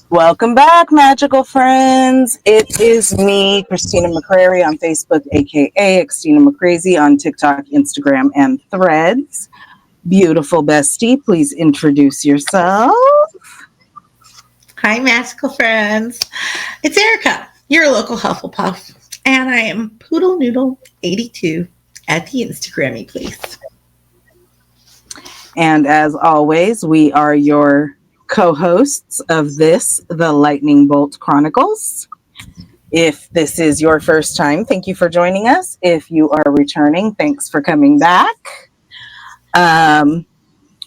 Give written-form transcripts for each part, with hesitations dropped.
Welcome back, magical friends. It is me, Christina McCrary on Facebook, aka Christina McCrazy on TikTok, Instagram, and Threads. Beautiful bestie, please introduce yourself. Hi, magical friends. It's Erica, your local Hufflepuff, and I am Poodle Noodle 82 at the Instagrammy, please. And as always, we are your co-hosts of this, the Lightning Bolt Chronicles. If this is your first time, thank you for joining us. If you are returning, thanks for coming back.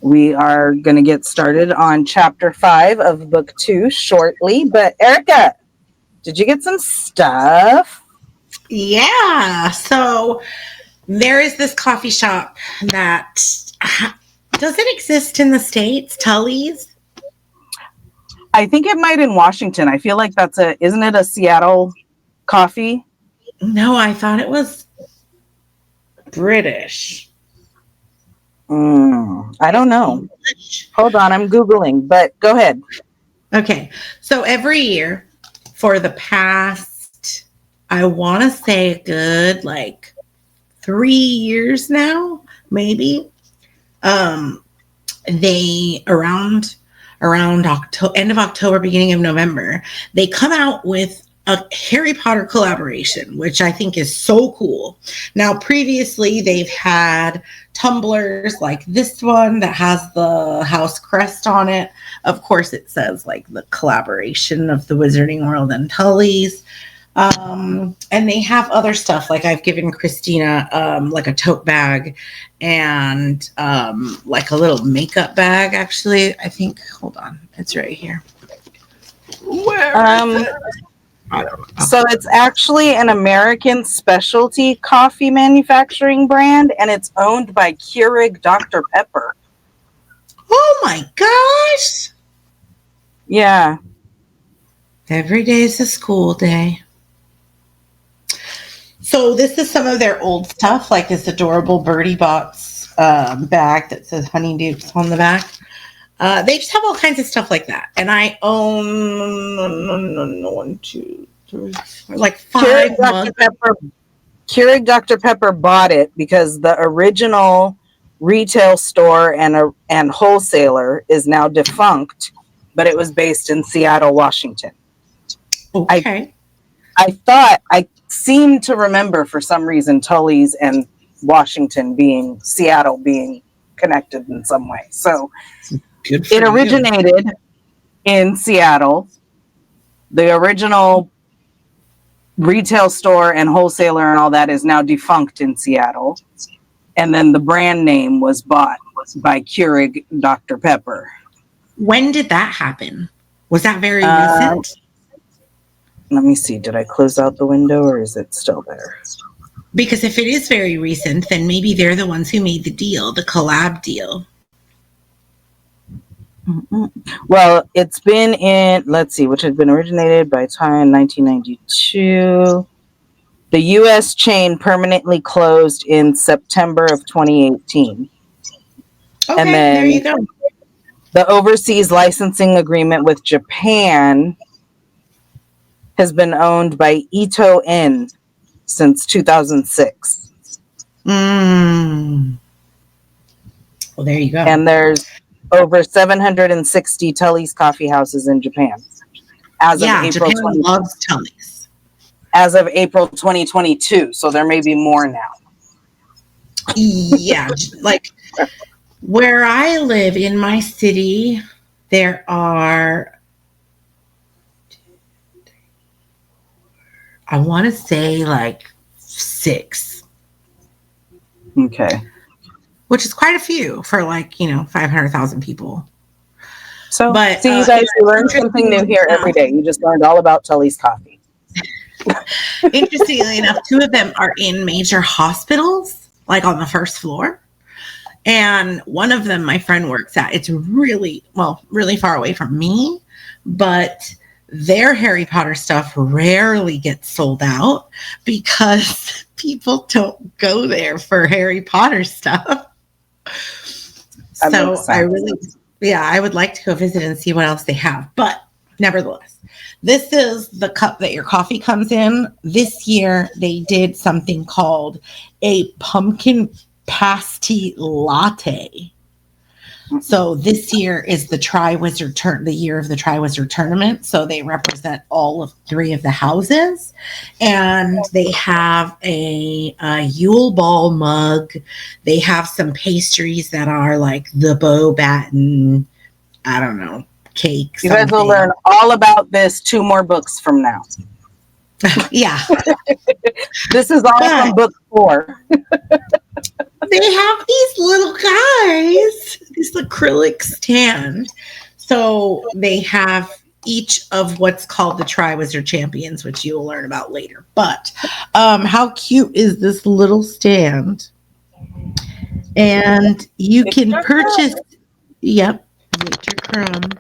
We are going to get started on chapter 5 of book 2 shortly. But Erica, did you get some stuff? Yeah. So there is this coffee shop that doesn't exist in the States, Tully's. I think it might in Washington. I feel like isn't it a Seattle coffee? No, I thought it was British. I don't know. Hold on, I'm Googling, but go ahead. Okay. So every year for the past, I want to say a good 3 years now, maybe. They around end of October, beginning of November, they come out with a Harry Potter collaboration, which I think is so cool. Now, previously, they've had tumblers like this one that has the house crest on it. Of course, it says the collaboration of the Wizarding World and Tully's. And they have other stuff, like I've given Christina a tote bag and a little makeup bag, actually. I think, hold on, it's right here. Where is it? I don't know. So it's actually an American specialty coffee manufacturing brand, and it's owned by Keurig Dr. Pepper. Oh my gosh! Yeah. Every day is a school day. So this is some of their old stuff, like this adorable Birdie Box bag that says Honeydukes on the back. They just have all kinds of stuff like that. And I own 1, 2, 3, 4, 5 mugs. Keurig Dr. Pepper bought it because the original retail store and wholesaler is now defunct, but it was based in Seattle, Washington. Okay. I seem to remember for some reason Tully's and Washington Seattle being connected in some way. So it originated in Seattle. The original retail store and wholesaler and all that is now defunct in Seattle. And then the brand name was bought by Keurig Dr. Pepper. When did that happen? Was that very recent? Let me see. Did I close out the window or is it still there? Because if it is very recent, then maybe they're the ones who made the deal, the collab deal. Well, it's been which had been originated by Time in 1992. The U.S. chain permanently closed in September of 2018. Okay, and then there you go. The overseas licensing agreement with Japan has been owned by Ito In since 2006. Well, there you go. And there's over 760 Tully's coffee houses in Japan. As of April Japan loves Tully's. As of April 2022, so there may be more now. Yeah, where I live in my city, there are, I want to say 6. Okay. Which is quite a few for 500,000 people. So, you guys, you learn something new here every day. You just learned all about Tully's coffee. Interestingly enough, 2 of them are in major hospitals, on the first floor. And one of them my friend works at. It's really far away from me, but their Harry Potter stuff rarely gets sold out because people don't go there for Harry Potter stuff. So I would like to go visit and see what else they have. But nevertheless, this is the cup that your coffee comes in. This year, they did something called a pumpkin pasty latte. So this year is the the year of the Triwizard Tournament. So they represent all of 3 of the houses, and they have a Yule Ball mug. They have some pastries that are like the bow batten, I don't know, cake. You guys will learn all about this 2 more books from now. Yeah. This is all from book 4. They have these little guys, this acrylic stand. So they have each of what's called the Triwizard Champions, which you will learn about later. But how cute is this little stand? And you can purchase, Winter Crumb.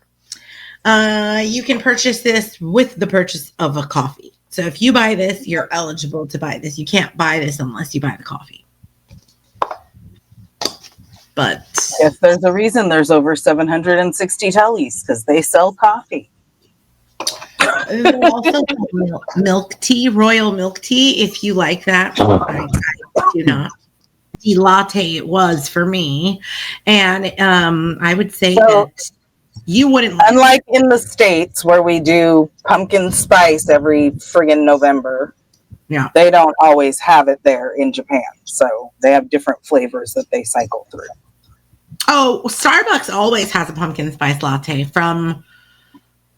You can purchase this with the purchase of a coffee. So if you buy this, you're eligible to buy this. You can't buy this unless you buy the coffee. But if there's a reason there's over 760 Tullys, because they sell coffee. Also milk tea, royal milk tea, if you like that. I do not. The latte it was for me. And I would say that you wouldn't like unlike in the States where we do pumpkin spice every friggin' November. Yeah. They don't always have it there in Japan. So they have different flavors that they cycle through. Oh, Starbucks always has a pumpkin spice latte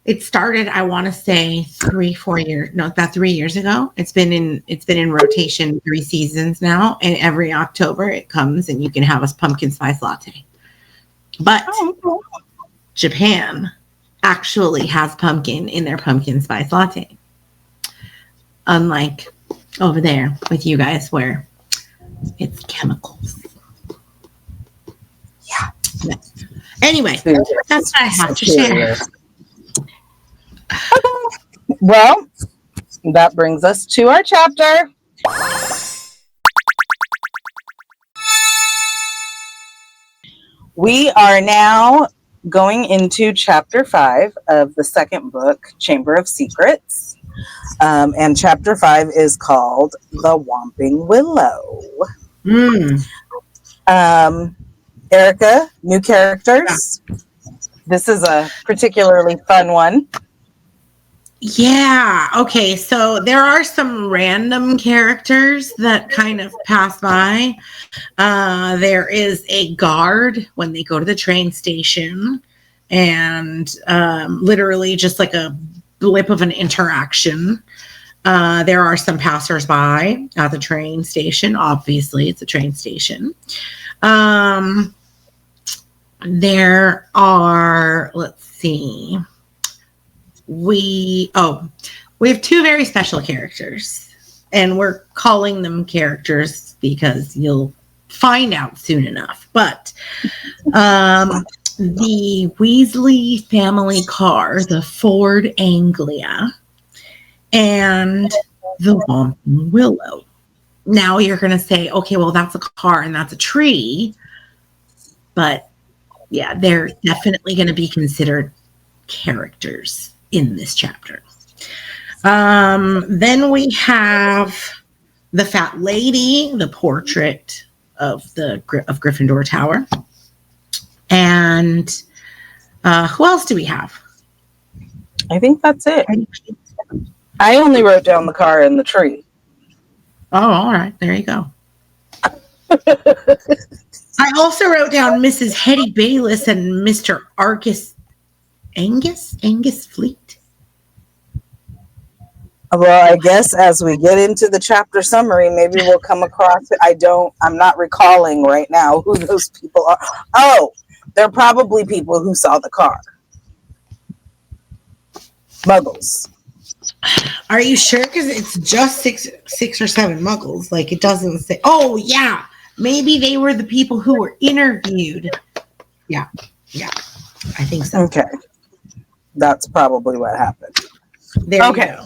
it started, I want to say 3 years ago. It's been in rotation 3 seasons now. And every October it comes and you can have a pumpkin spice latte. But Japan actually has pumpkin in their pumpkin spice latte. Unlike over there with you guys where it's chemicals. Yeah. Anyway, that's what I have to share. Well, that brings us to our chapter. We are now going into chapter 5 of the second book, Chamber of Secrets. And chapter 5 is called The Whomping Willow. Erica, new characters. Yeah. This is a particularly fun one. Yeah. Okay. So there are some random characters that kind of pass by. There is a guard when they go to the train station, and literally just like a blip of an interaction. There are some passersby at the train station. Obviously, it's a train station. There are, let's see. We have 2 very special characters, and we're calling them characters because you'll find out soon enough. But the Weasley family car, the Ford Anglia, and the Whomping Willow. Now you're going to say, okay, well, that's a car and that's a tree. But yeah, they're definitely going to be considered characters in this chapter. Then we have the fat lady, the portrait of Gryffindor Tower. And who else do we have? I think that's it. I only wrote down the car and the tree. Oh, all right. There you go. I also wrote down Mrs. Hetty Bayliss and Mr. Angus Fleet. Well, I guess as we get into the chapter summary, maybe we'll come across it. I'm not recalling right now who those people are. Oh, they're probably people who saw the car. Muggles. Are you sure? Because it's just six or seven Muggles. Like, it doesn't say. Oh, yeah. Maybe they were the people who were interviewed. Yeah. I think so. Okay. That's probably what happened. There you go.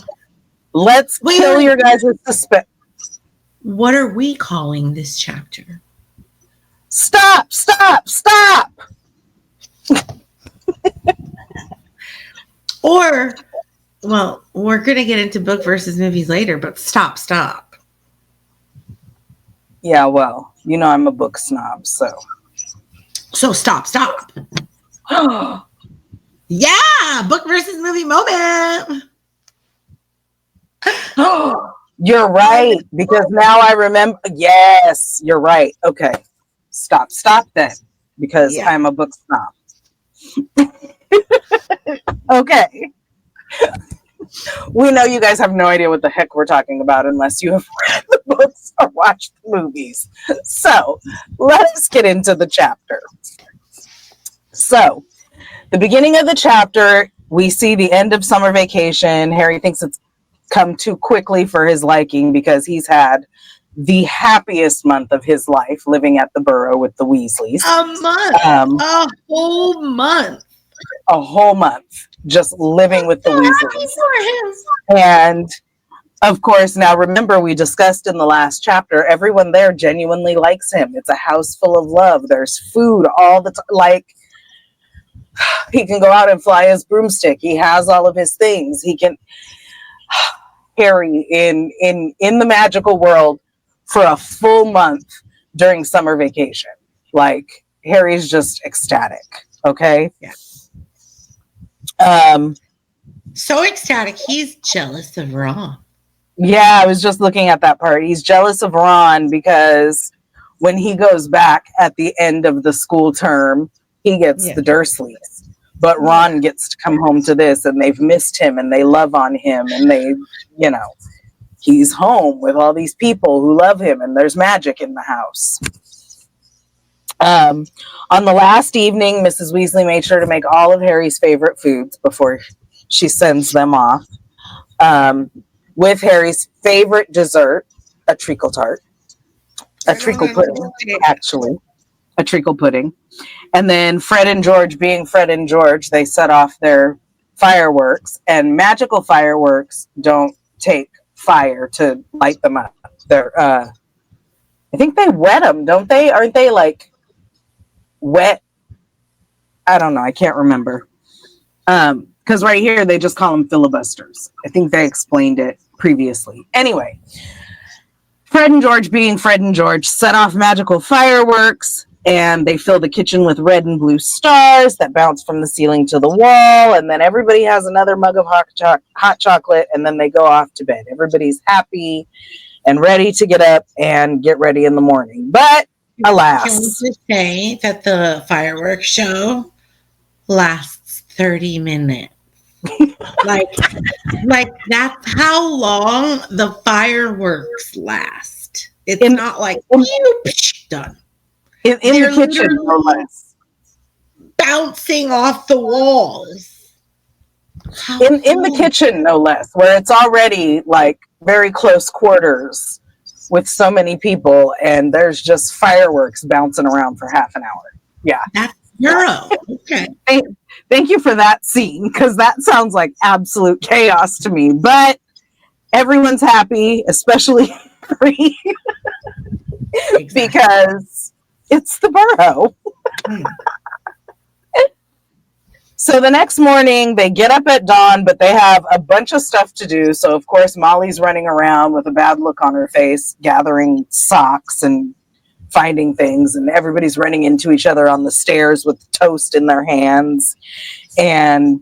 Let's kill your guys' suspense. What are we calling this chapter? Stop! Or, well, we're going to get into book versus movies later, but stop. Yeah, well, you know I'm a book snob, so. So stop. Yeah, book versus movie moment. You're right, because now I remember. Yes, you're right. Okay, stop then, because I'm a book snob. Okay. We know you guys have no idea what the heck we're talking about unless you have read the books or watched the movies. So let us get into the chapter. So the beginning of the chapter, we see the end of summer vacation. Harry thinks it's come too quickly for his liking because he's had the happiest month of his life living at the Burrow with the Weasleys. A whole month. Just living with the Weasleys. And of course, now remember, we discussed in the last chapter, everyone there genuinely likes him. It's a house full of love. There's food all the time. Like, he can go out and fly his broomstick. He has all of his things. He can... Harry in the magical world for a full month during summer vacation. Like, Harry's just ecstatic. Okay? Yeah. So ecstatic, he's jealous of Ron. Yeah, I was just looking at that part. He's jealous of Ron because when he goes back at the end of the school term, he gets the Dursleys. But Ron gets to come home to this, and they've missed him, and they love on him, and they, he's home with all these people who love him, and there's magic in the house. On the last evening, Mrs. Weasley made sure to make all of Harry's favorite foods before she sends them off. With Harry's favorite dessert, a treacle tart. A treacle pudding, actually. A treacle pudding. And then Fred and George, being Fred and George, they set off their fireworks. And magical fireworks don't take fire to light them up. They're, I think they wet them, don't they? Aren't they like wet? I don't know. I can't remember. Because right here, they just call them filibusters. I think they explained it previously. Anyway, Fred and George, being Fred and George, set off magical fireworks, and they fill the kitchen with red and blue stars that bounce from the ceiling to the wall, and then everybody has another mug of hot chocolate, and then they go off to bed. Everybody's happy and ready to get up and get ready in the morning. But alas. Can we just say that the fireworks show lasts 30 minutes? like that's how long the fireworks last. It's not like done. In the kitchen, no less. Bouncing off the walls. In the kitchen, no less, where it's already like very close quarters with so many people, and there's just fireworks bouncing around for half an hour. Yeah. That's Euro. Okay. Thank you for that scene, because that sounds like absolute chaos to me. But everyone's happy, especially Harry, because it's the Burrow. So the next morning, they get up at dawn, but they have a bunch of stuff to do. So, of course, Molly's running around with a bad look on her face, gathering socks and finding things, and everybody's running into each other on the stairs with toast in their hands. And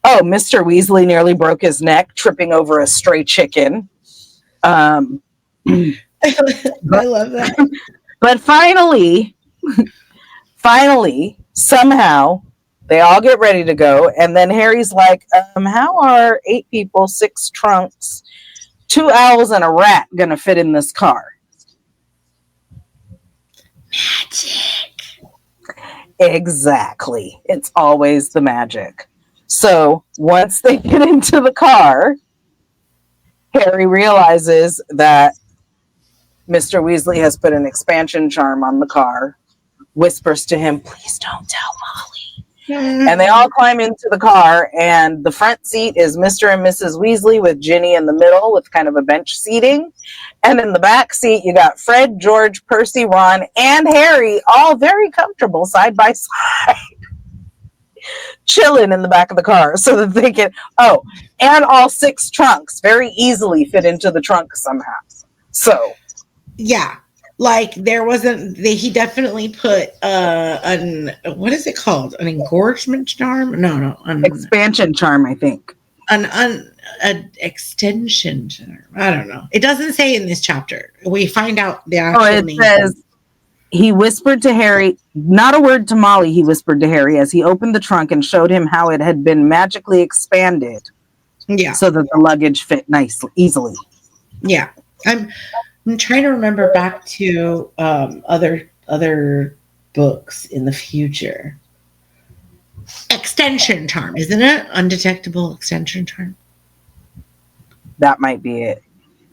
Mr. Weasley nearly broke his neck tripping over a stray chicken. I love that. But finally, somehow they all get ready to go, and then Harry's like, how are 8 people, 6 trunks, 2 owls, and a rat gonna fit in this car? Magic. Exactly. It's always the magic. So once they get into the car, Harry realizes that Mr. Weasley has put an expansion charm on the car, whispers to him, please don't tell Molly. And they all climb into the car, and the front seat is Mr. and Mrs. Weasley with Ginny in the middle with kind of a bench seating. And in the back seat, you got Fred, George, Percy, Ron, and Harry, all very comfortable side by side, chilling in the back of the car so that they can, and all 6 trunks very easily fit into the trunk somehow. So, yeah. Like there wasn't, he definitely put what is it called? An engorgement charm? No, expansion charm, I think. An extension charm. I don't know. It doesn't say in this chapter. We find out the actual name. Says he whispered to Harry, not a word to Molly. He whispered to Harry as he opened the trunk and showed him how it had been magically expanded. Yeah, so that the luggage fit nicely, easily. Yeah, I'm trying to remember back to other books in the future. Extension charm, isn't it? Undetectable extension charm. That might be it.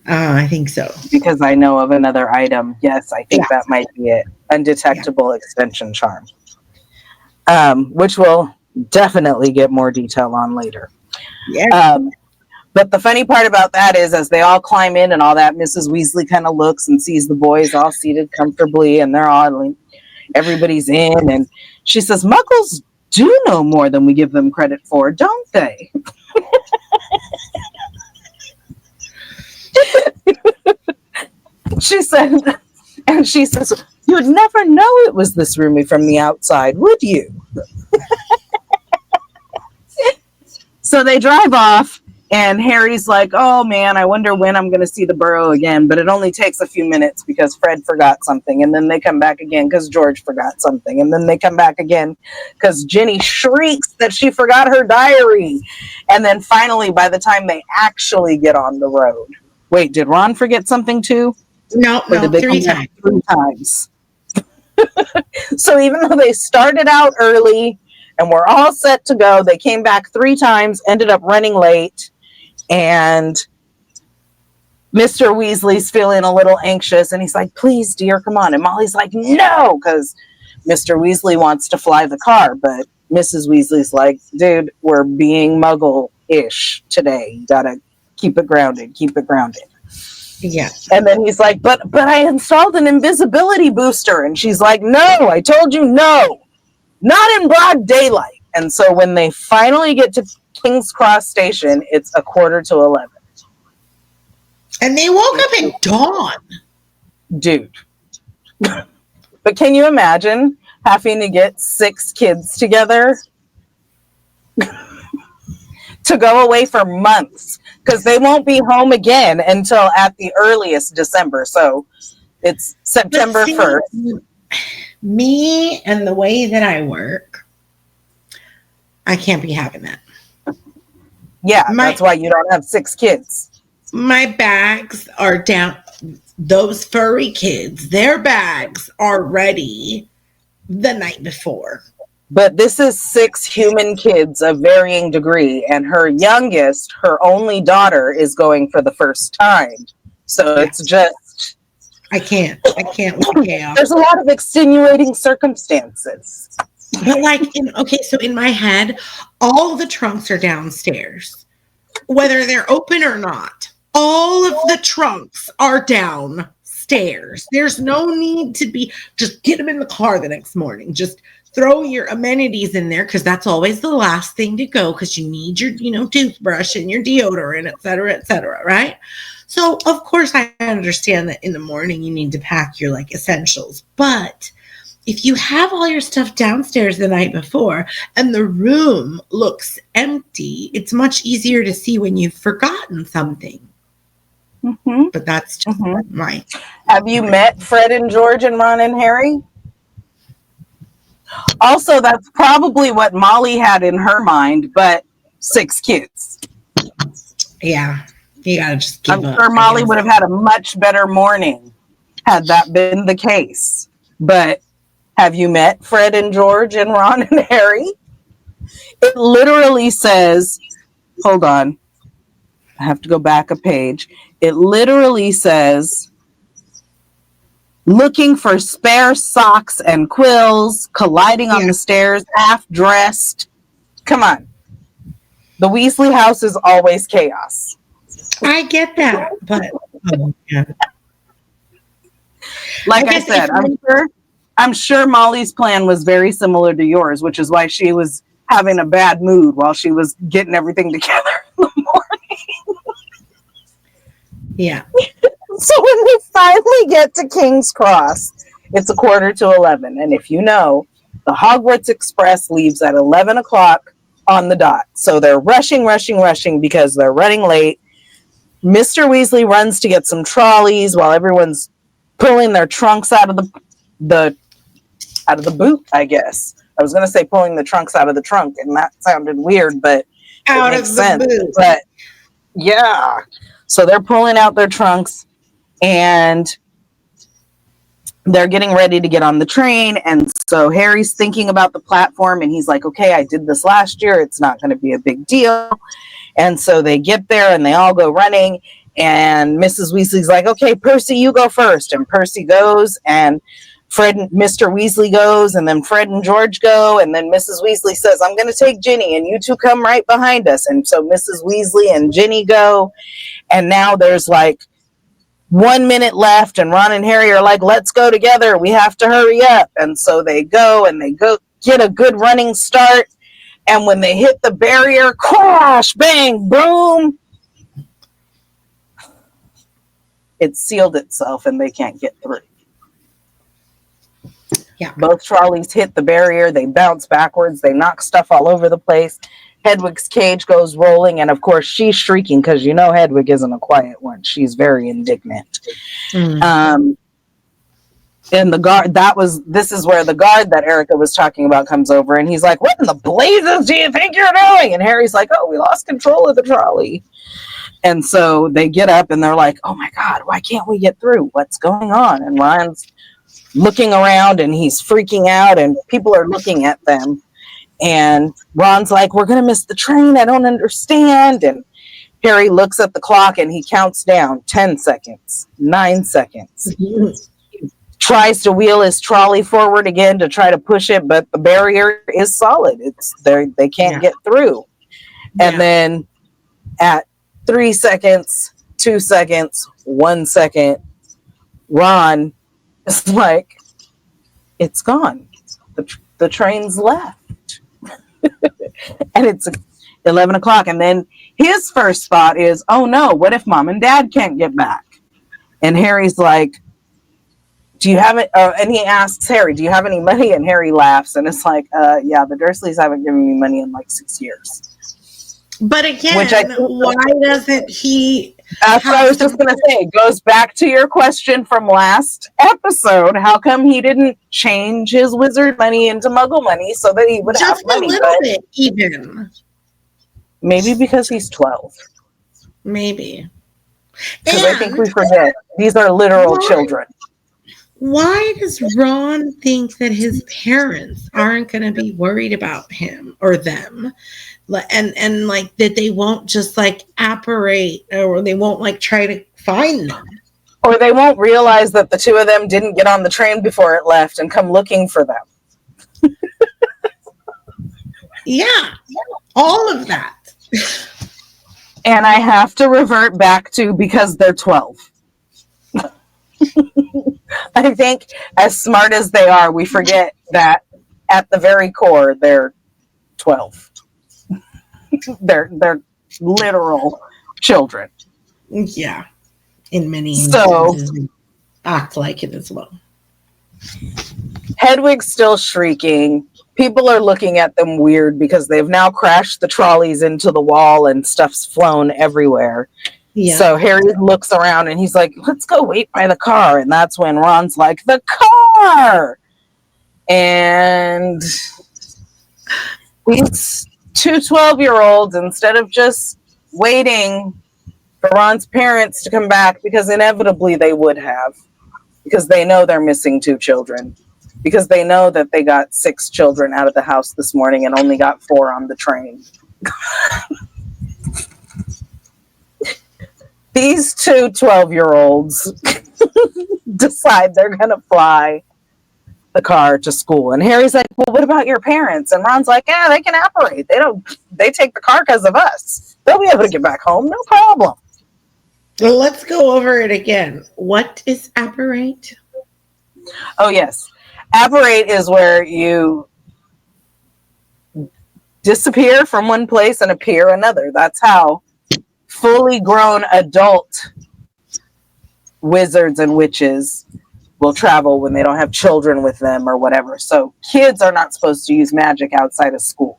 I think so. Because I know of another item. Yes, I think that might be it. Undetectable extension charm. Which we'll definitely get more detail on later. Yeah. But the funny part about that is as they all climb in and all that, Mrs. Weasley kind of looks and sees the boys all seated comfortably and they're all, everybody's in. And she says, Muggles do know more than we give them credit for, don't they? She says, you would never know it was this roomy from the outside, would you? So they drive off. And Harry's like, oh, man, I wonder when I'm going to see the Burrow again. But it only takes a few minutes because Fred forgot something. And then they come back again because George forgot something. And then they come back again because Ginny shrieks that she forgot her diary. And then finally, by the time they actually get on the road. Wait, did Ron forget something too? No, 3 times. 3 times. So even though they started out early and were all set to go, they came back 3 times, ended up running late. And Mr. Weasley's feeling a little anxious and he's like, please, dear, come on. And Molly's like, no, because Mr. Weasley wants to fly the car. But Mrs. Weasley's like, dude, we're being Muggle-ish today. You gotta keep it grounded. Yeah. And then he's like, but I installed an invisibility booster. And she's like, no, I told you no. Not in broad daylight. And so when they finally get to King's Cross Station, it's 11:15. And they woke up at dawn. Dude. But can you imagine having to get 6 kids together to go away for months? Because they won't be home again until at the earliest December. So it's September 1st. Me and the way that I work, I can't be having that. Yeah, that's why you don't have 6 kids. My bags are down. Those furry kids, their bags are ready the night before. But this is 6 human kids of varying degree. And her youngest, her only daughter, is going for the first time. So it's just... I can't with chaos. There's a lot of extenuating circumstances. But so in my head, all the trunks are downstairs, whether they're open or not. All of the trunks are downstairs. There's no need to just get them in the car the next morning. Just throw your amenities in there because that's always the last thing to go because you need your, toothbrush and your deodorant, et cetera, right? So of course I understand that in the morning you need to pack your essentials, but if you have all your stuff downstairs the night before and the room looks empty, it's much easier to see when you've forgotten something. Mm-hmm. But that's just my... Have you met Fred and George and Ron and Harry? Also, that's probably what Molly had in her mind, but 6 kids. Yeah. You gotta just give up. I'm sure Molly would have had a much better morning had that been the case. But have you met Fred and George and Ron and Harry? It literally says, hold on, I have to go back a page. It literally says, looking for spare socks and quills, colliding on the stairs, half dressed. Come on. The Weasley house is always chaos. I get that, but like I said, I'm sure Molly's plan was very similar to yours, which is why she was having a bad mood while she was getting everything together in the morning. Yeah. So when they finally get to King's Cross, it's 11:15. And if you know, the Hogwarts Express leaves at 11 o'clock on the dot. So they're rushing because they're running late. Mr. Weasley runs to get some trolleys while everyone's pulling their trunks out of the boot, I guess. I was going to say pulling the trunks out of the trunk, and that sounded weird, but out of the sense. Boot. But yeah. So they're pulling out their trunks, and they're getting ready to get on the train. And so Harry's thinking about the platform, and he's like, okay, I did this last year. It's not going to be a big deal. And so they get there, and they all go running. And Mrs. Weasley's like, okay, Percy, you go first. And Percy goes, and Fred and Mr. Weasley goes, and then Fred and George go. And then Mrs. Weasley says, I'm going to take Ginny, and you two come right behind us. And so Mrs. Weasley and Ginny go. And now there's like 1 minute left, and Ron and Harry are like, let's go together. We have to hurry up. And so they go get a good running start. And when they hit the barrier, crash, bang, boom, it sealed itself and they can't get through. Yeah. Both trolleys hit the barrier. They bounce backwards. They knock stuff all over the place. Hedwig's cage goes rolling, and of course she's shrieking because you know Hedwig isn't a quiet one. She's very indignant. And the guard this is where the guard that Erica was talking about comes over, and he's like, what in the blazes do you think you're doing? And Harry's like, oh, we lost control of the trolley. And so they get up and they're like, oh my God, why can't we get through? What's going on? And Ron's looking around and he's freaking out, and people are looking at them. And Ron's like, we're going to miss the train. I don't understand. And Harry looks at the clock and he counts down 10 seconds, 9 seconds. Tries to wheel his trolley forward again to try to push it, but the barrier is solid. It's there. They can't get through. And then at 3 seconds, 2 seconds, 1 second, Ron is like, it's gone. The train's left. And it's 11 o'clock. And then his first thought is, oh no, what if Mom and Dad can't get back? And Harry's like, do you have it? And he asks Harry, do you have any money? And Harry laughs. And it's like, yeah, the Dursleys haven't given me money in like 6 years. But again, why doesn't he? That's what I was just going to say. It goes back to your question from last episode. How come he didn't change his wizard money into muggle money so that he would have money? Just a little bit, even. Maybe because he's 12. Maybe. Because I think we forget. These are literal children. Why does Ron think that his parents aren't going to be worried about him or them? And like that they won't just like apparate, or they won't like try to find them, or they won't realize that the two of them didn't get on the train before it left and come looking for them. Yeah, all of that. And I have to revert back to because they're 12. I think as smart as they are, we forget that at the very core they're 12. They're literal children. Yeah. In many instances, they act like it as well. Hedwig's still shrieking. People are looking at them weird because they've now crashed the trolleys into the wall and stuff's flown everywhere. Yeah. So Harry looks around and he's like, let's go wait by the car. And that's when Ron's like, the car! And these two 12-year-olds, instead of just waiting for Ron's parents to come back, because inevitably they would have, because they know they're missing 2 children, because they know that they got 6 children out of the house this morning and only got 4 on the train. These two 12-year-olds decide they're going to fly the car to school. And Harry's like, well, what about your parents? And Ron's like, yeah, they can apparate. They take the car because of us. They'll be able to get back home. No problem. Well, let's go over it again. What is apparate? Oh, yes. Apparate is where you disappear from one place and appear another. That's how fully grown adult wizards and witches will travel when they don't have children with them or whatever. So kids are not supposed to use magic outside of school.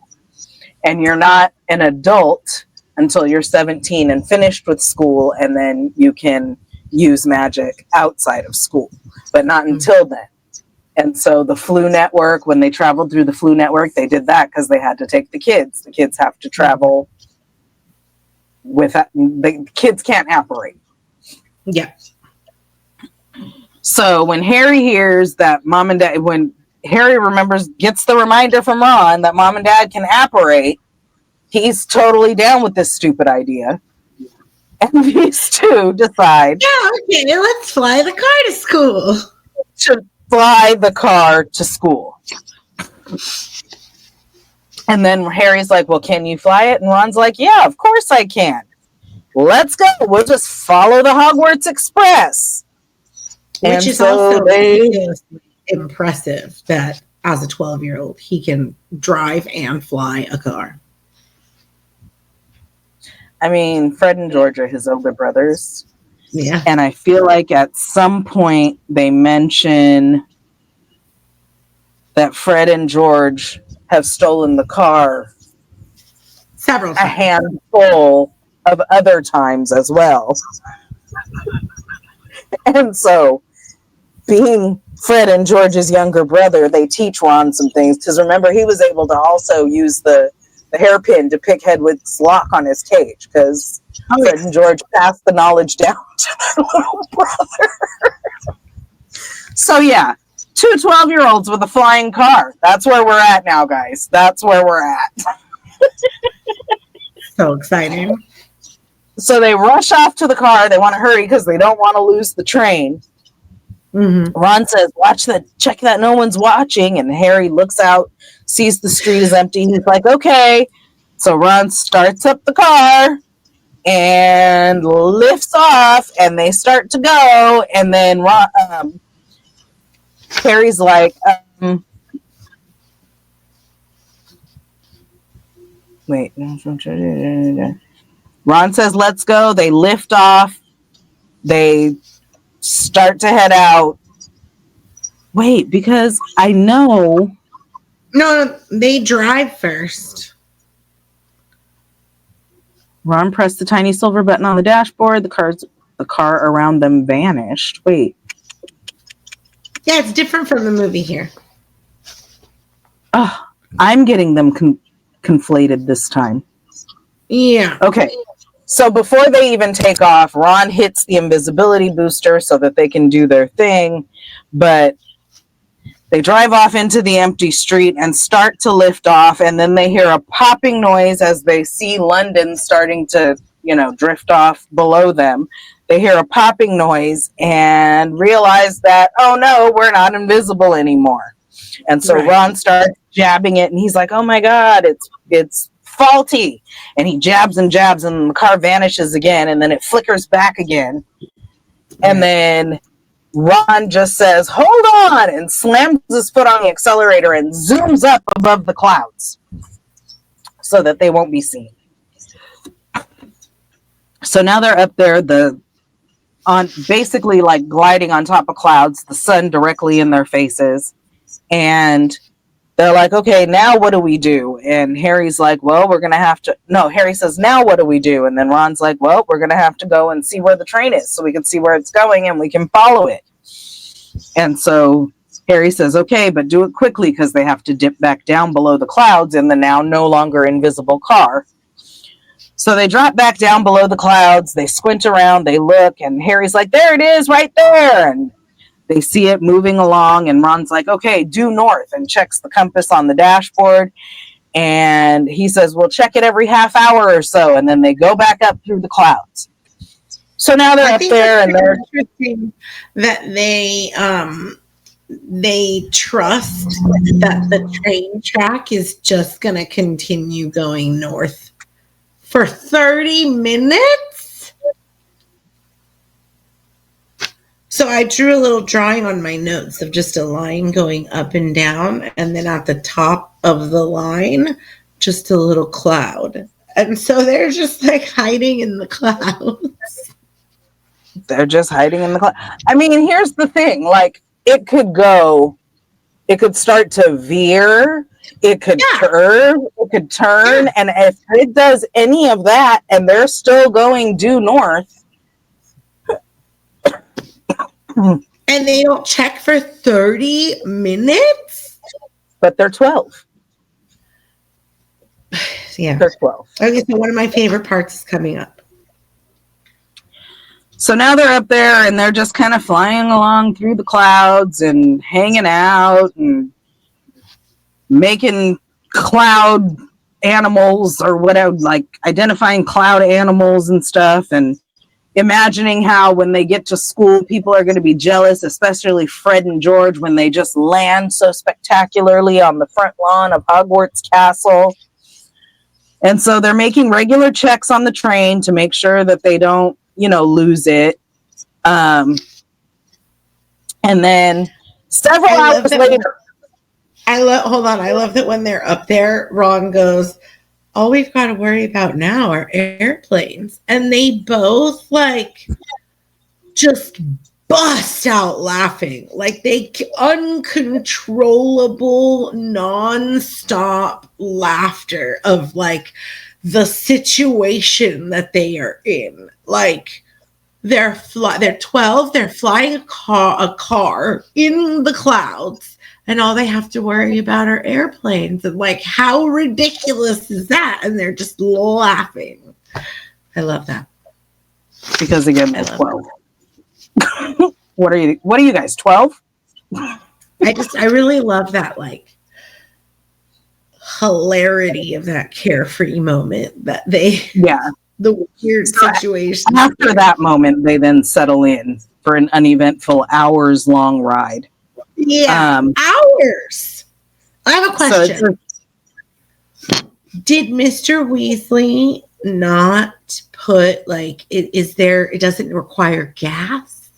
And you're not an adult until you're 17 and finished with school, and then you can use magic outside of school, but not until then. And so the Flu Network, when they traveled through the Flu Network, they did that because they had to take the kids. The kids have to travel with, the kids can't apparate. Yeah. So when Harry hears that mom and dad, when Harry gets the reminder from Ron that mom and dad can apparate, he's totally down with this stupid idea. And these two decide, yeah, okay, let's fly the car to school. To fly the car to school. And then Harry's like, well, can you fly it? And Ron's like, yeah, of course I can. Let's go. We'll just follow the Hogwarts Express. Which is also impressive that as a 12-year-old, he can drive and fly a car. I mean, Fred and George are his older brothers. Yeah. And I feel like at some point they mention that Fred and George have stolen the car several times. A handful of other times as well. And so, being Fred and George's younger brother, they teach Ron some things. Because remember, he was able to also use the hairpin to pick Hedwig's lock on his cage. Because Fred and George passed the knowledge down to their little brother. So yeah, 2 12-year-olds with a flying car. That's where we're at now, guys. That's where we're at. So exciting. So they rush off to the car. They want to hurry because they don't want to lose the train. Mm-hmm. Ron says, check that no one's watching. And Harry looks out, sees the street is empty. He's like, okay. So Ron starts up the car and lifts off, and they start to go. And then Harry's like, wait. Ron says, let's go. They lift off. They start to head out. Wait, because I know. No, they drive first. Ron pressed the tiny silver button on the dashboard. The car around them vanished. Wait. Yeah, it's different from the movie here. Oh, I'm getting them conflated this time. Yeah. Okay. So before they even take off, Ron hits the invisibility booster so that they can do their thing. But they drive off into the empty street and start to lift off. And then they hear a popping noise as they see London starting to, drift off below them. They hear a popping noise and realize that, oh no, we're not invisible anymore. And so Ron starts jabbing it, and he's like, oh my God, it's faulty. And he jabs, and the car vanishes again, and then it flickers back again. And then Ron just says, hold on, and slams his foot on the accelerator and zooms up above the clouds so that they won't be seen. So now they're up there, on basically like gliding on top of clouds, the sun directly in their faces. And they're like, okay, now what do we do? And Harry's like, well, we're going to have to... No, Harry says, now what do we do? And then Ron's like, well, we're going to have to go and see where the train is so we can see where it's going and we can follow it. And so Harry says, okay, but do it quickly because they have to dip back down below the clouds in the now no longer invisible car. So they drop back down below the clouds. They squint around. They look. And Harry's like, there it is right there. And they see it moving along, and Ron's like, okay, due north, and checks the compass on the dashboard. And he says, well, check it every half hour or so. And then they go back up through the clouds. So now they're up there, and they're interesting that they trust that the train track is just going to continue going north for 30 minutes. So I drew a little drawing on my notes of just a line going up and down, and then at the top of the line, just a little cloud. And so they're just like hiding in the clouds. They're just hiding in the cloud. I mean, here's the thing. Like, it could start to veer. It could curve. It could turn. And if it does any of that and they're still going due north. And they don't check for 30 minutes? But they're 12. Yeah. They're 12. Okay, so one of my favorite parts is coming up. So now they're up there and they're just kind of flying along through the clouds and hanging out and making cloud animals or whatever, like identifying cloud animals and stuff, and imagining how when they get to school, people are going to be jealous, especially Fred and George, when they just land so spectacularly on the front lawn of Hogwarts Castle. And so they're making regular checks on the train to make sure that they don't, lose it. And then several hours later. I love that when they're up there, Ron goes, all we've got to worry about now are airplanes. And they both just bust out laughing. Like uncontrollable, nonstop laughter of the situation that they are in. Like they're 12, they're flying a car in the clouds, and all they have to worry about are airplanes. And how ridiculous is that? And they're just laughing. I love that. Because again, they're 12. What are you guys, 12? I really love that hilarity of that carefree moment that the weird situation. After that moment, they then settle in for an uneventful hours-long ride. Yeah, hours. I have a question. Did Mr. Weasley not put it doesn't require gas?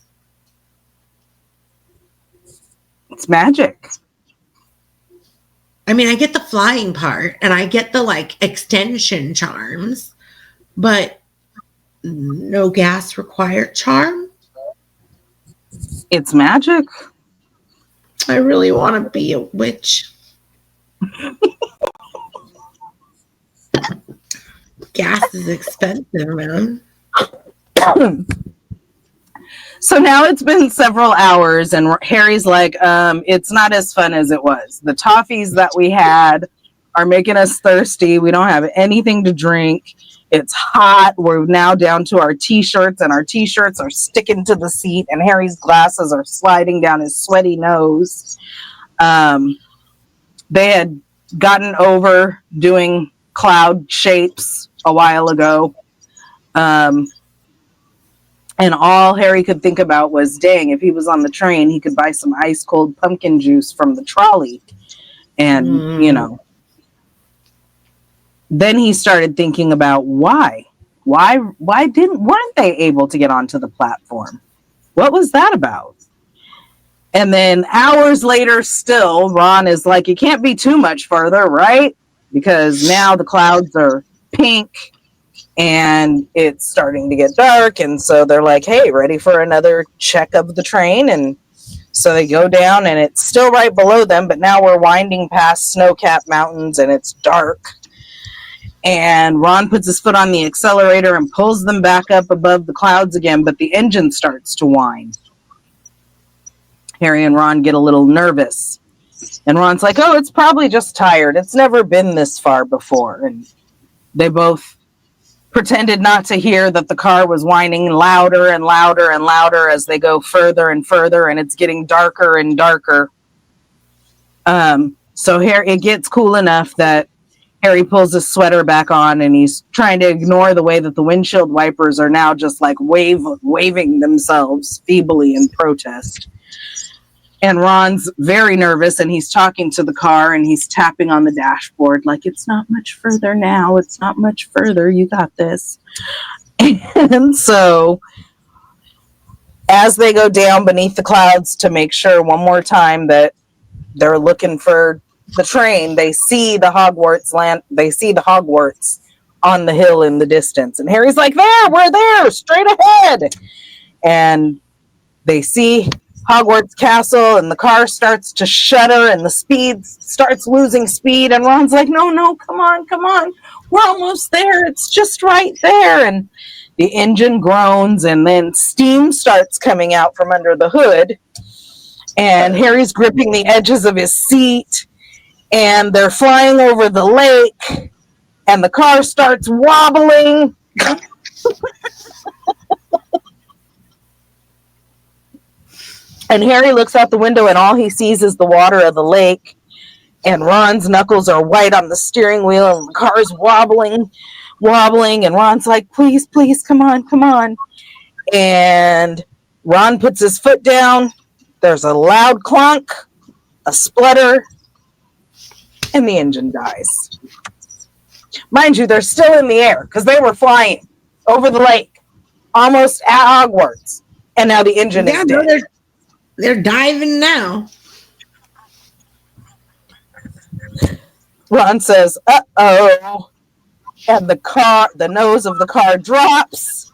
It's magic. I mean, I get the flying part and I get the extension charms, but no gas required charm? It's magic. I really want to be a witch. Gas is expensive, man. So now it's been several hours and Harry's like, it's not as fun as it was. The toffees that we had are making us thirsty. We don't have anything to drink. It's hot. We're now down to our t-shirts, and our t-shirts are sticking to the seat, and Harry's glasses are sliding down his sweaty nose. They had gotten over doing cloud shapes a while ago. And all Harry could think about was, dang, if he was on the train, he could buy some ice cold pumpkin juice from the trolley. And, then he started thinking about why weren't they able to get onto the platform? What was that about? And then hours later, still, Ron is like, it can't be too much further, right? Because now the clouds are pink and it's starting to get dark. And so they're like, hey, ready for another check of the train? And so they go down, and it's still right below them, but now we're winding past snow-capped mountains and it's dark. And Ron puts his foot on the accelerator and pulls them back up above the clouds again, but the engine starts to whine. Harry and Ron get a little nervous. And Ron's like, oh, it's probably just tired. It's never been this far before. And they both pretended not to hear that the car was whining louder and louder and louder as they go further and further, and it's getting darker and darker. So here it gets cool enough that Harry pulls his sweater back on and he's trying to ignore the way that the windshield wipers are now just like waving themselves feebly in protest. And Ron's very nervous and he's talking to the car and he's tapping on the dashboard like, it's not much further now. It's not much further. You got this. And so as they go down beneath the clouds to make sure one more time that they're looking for the train, they see the Hogwarts on the hill in the distance. And Harry's like, we're there, straight ahead. And they see Hogwarts Castle and the car starts to shudder and the speed starts losing speed. And Ron's like, no, come on. We're almost there. It's just right there. And the engine groans and then steam starts coming out from under the hood. And Harry's gripping the edges of his seat. And they're flying over the lake, and the car starts wobbling. And Harry looks out the window, and all he sees is the water of the lake. And Ron's knuckles are white on the steering wheel, and the car's wobbling. And Ron's like, please, come on. And Ron puts his foot down. There's a loud clunk, a splutter, and the engine dies. Mind you, they're still in the air because they were flying over the lake, almost at Hogwarts, and now the engine is dead. They're diving now. Ron says, "Uh-oh," and the nose of the car drops,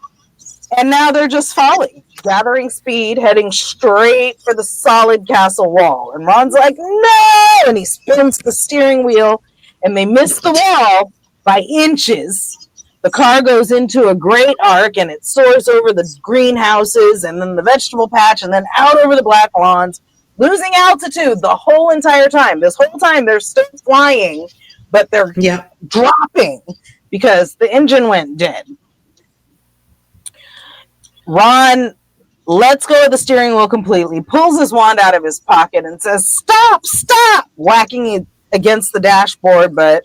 and now they're just falling, gathering speed, heading straight for the solid castle wall. And Ron's like, no! And he spins the steering wheel, and they miss the wall by inches. The car goes into a great arc, and it soars over the greenhouses, and then the vegetable patch, and then out over the black lawns, losing altitude the whole entire time. This whole time, they're still flying, but they're dropping because the engine went dead. Ron lets go of the steering wheel completely, pulls his wand out of his pocket and says, stop, whacking it against the dashboard, but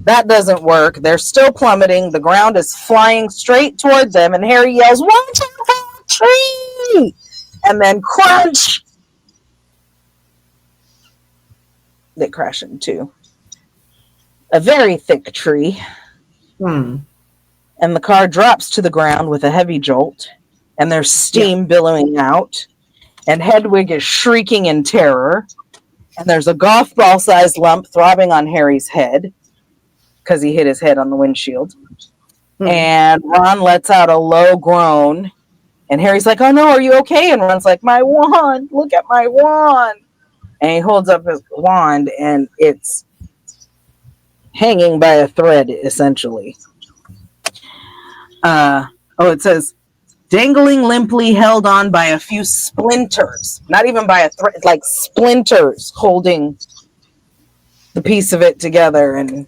that doesn't work. They're still plummeting. The ground is flying straight toward them, and Harry yells, watch out for the tree! And then crunch! They crash into a very thick tree. And the car drops to the ground with a heavy jolt. And there's steam billowing out, and Hedwig is shrieking in terror, and there's a golf ball-sized lump throbbing on Harry's head because he hit his head on the windshield. And Ron lets out a low groan, and Harry's like, oh no, are you okay? And Ron's like, my wand, look at my wand. And he holds up his wand, and it's hanging by a thread, essentially. It says, dangling limply, held on by a few splinters. Not even by a thread, like splinters holding the piece of it together. And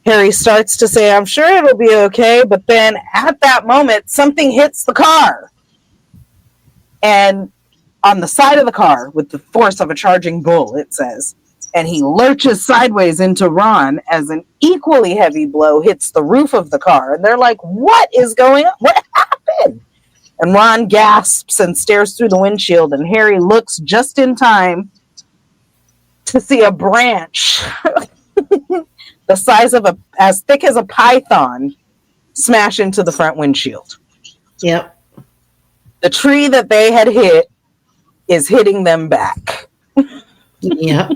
Harry starts to say, I'm sure it'll be okay. But then at that moment, something hits the car. And on the side of the car, with the force of a charging bull, it says, and he lurches sideways into Ron as an equally heavy blow hits the roof of the car. And they're like, what is going on? What happened? And Ron gasps and stares through the windshield, and Harry looks just in time to see a branch the size of as thick as a python smash into the front windshield. Yep. The tree that they had hit is hitting them back. Yep.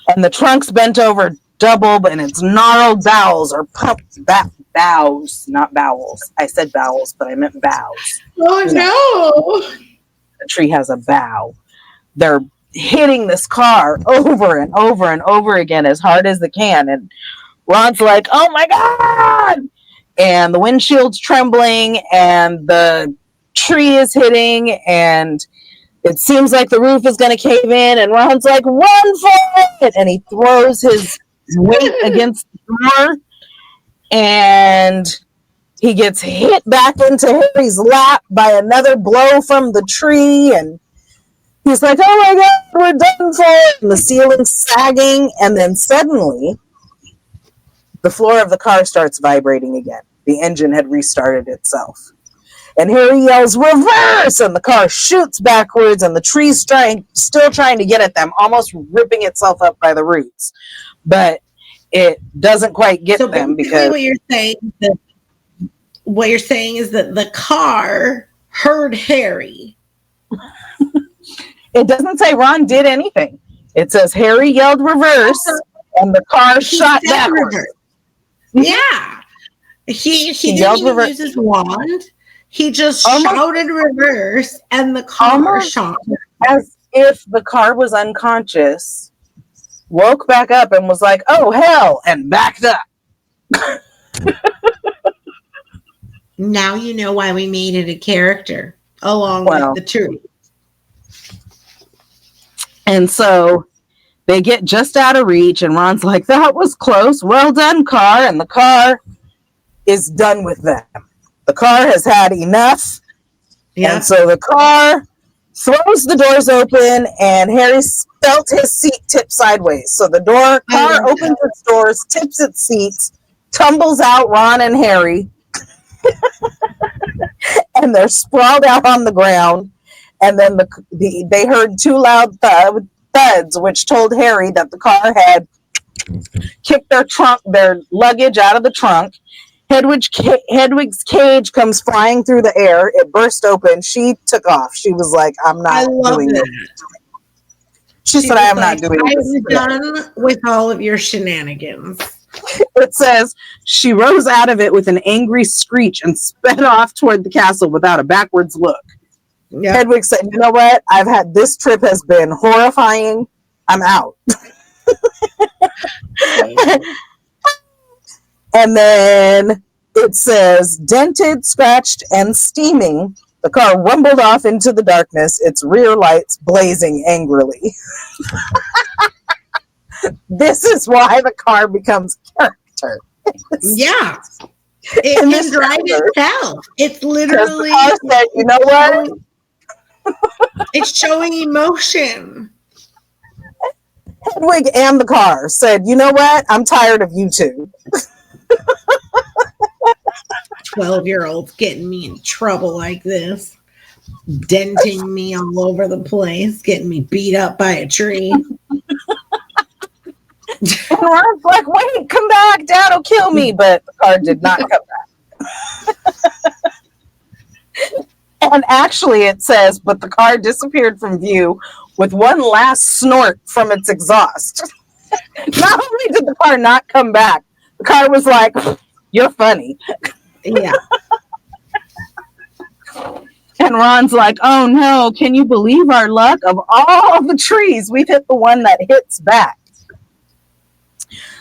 And the trunk's bent over double, and its gnarled bowels are pumped back. Bows, not bowels. I said bowels, but I meant bows. Oh, no. The tree has a bow. They're hitting this car over and over and over again as hard as they can. And Ron's like, oh, my God. And the windshield's trembling, and the tree is hitting, and it seems like the roof is going to cave in. And Ron's like, run for it. And he throws his weight against the door. And he gets hit back into Harry's lap by another blow from the tree, and He's like, oh my God, we're done for. And the ceiling's sagging. And then suddenly, the floor of the car starts vibrating again. The engine had restarted itself. And Harry yells, reverse! And the car shoots backwards, and the tree's still trying to get at them, almost ripping itself up by the roots. But it doesn't quite get them because... What you're saying is that the car heard Harry. It doesn't say Ron did anything. It says Harry yelled reverse, and the car shot backwards. Yeah. He didn't even use his wand. He just shouted reverse, and the car shot. As if the car was unconscious, woke back up and was like, oh, hell, and backed up. Now you know why we made it a character, along with the tree. And so they get just out of reach, and Ron's like, that was close. Well done, car. And the car is done with them. The car has had enough. Yep. And so the car throws the doors open, and Harry felt his seat tip sideways. So the car opens its doors, tips its seats, tumbles out Ron and Harry. And they're sprawled out on the ground. And then they heard two loud thuds, which told Harry that the car had kicked their luggage out of the trunk. Hedwig's cage comes flying through the air. It burst open. She took off. She was like, I'm not doing this. She said, I am not doing this. I'm done with all of your shenanigans. It says, she rose out of it with an angry screech and sped off toward the castle without a backwards look. Yep. Hedwig said, you know what? This trip has been horrifying. I'm out. And then it says, dented, scratched, and steaming, the car rumbled off into the darkness, its rear lights blazing angrily. This is why the car becomes character. Yeah. It can drive itself. It's literally... The car said, you know what? It's showing emotion. Hedwig and the car said, you know what? I'm tired of you two. 12-year-olds getting me in trouble like this. Denting me all over the place. Getting me beat up by a tree. And Ron's like, wait, come back. Dad will kill me. But the car did not come back. And actually it says, but the car disappeared from view with one last snort from its exhaust. Not only did the car not come back, the car was like, you're funny. Yeah. And Ron's like, oh no, can you believe our luck? Of all the trees, we've hit the one that hits back.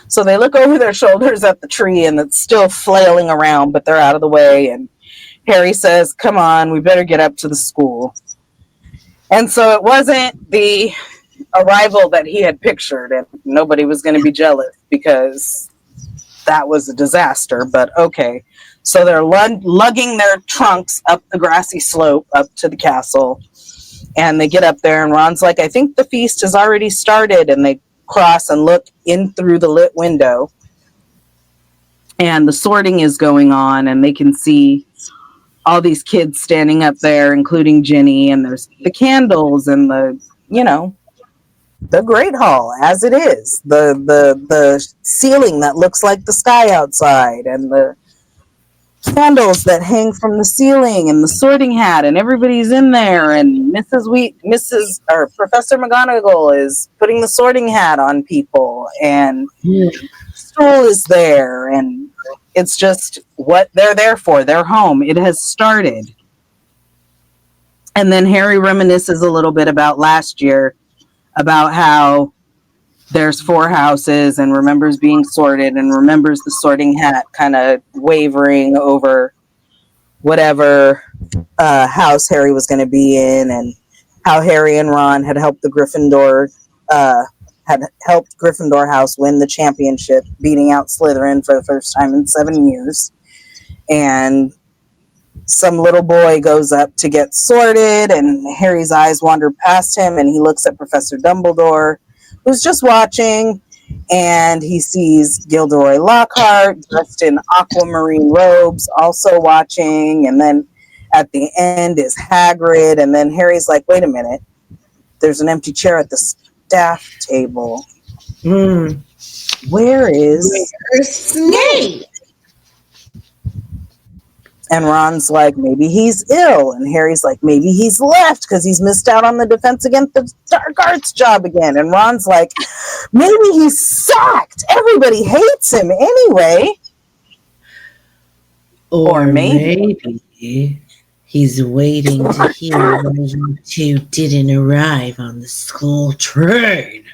So they look over their shoulders at the tree, and it's still flailing around, but they're out of the way. And Harry says, come on, we better get up to the school. And so it wasn't the arrival that he had pictured, and nobody was going to be jealous because that was a disaster, but okay. So they're lugging their trunks up the grassy slope up to the castle, and they get up there, and Ron's like, I think the feast has already started, and they cross and look in through the lit window, and the sorting is going on, and they can see all these kids standing up there, including Ginny, and there's the candles and the Great Hall as it is, the ceiling that looks like the sky outside, and the candles that hang from the ceiling, and the sorting hat, and everybody's in there, and Professor McGonagall is putting the sorting hat on people, and Stool is there, and it's just what they're there for. They're home. It has started. And then Harry reminisces a little bit about last year, about how there's 4 houses, and remembers being sorted, and remembers the sorting hat kind of wavering over whatever house Harry was going to be in, and how Harry and Ron had helped the Gryffindor house win the championship, beating out Slytherin for the first time in 7 years. And Some little boy goes up to get sorted, and Harry's eyes wander past him, and he looks at Professor Dumbledore, who's just watching, and he sees Gilderoy Lockhart dressed in aquamarine robes, also watching, and then at the end is Hagrid, and then Harry's like, wait a minute, there's an empty chair at the staff table. Where's Snape? And Ron's like, maybe he's ill. And Harry's like, maybe he's left because he's missed out on the Defense Against the Dark Arts job again. And Ron's like, maybe he's sacked. Everybody hates him anyway. Or maybe he's waiting to hear why you two didn't arrive on the school train.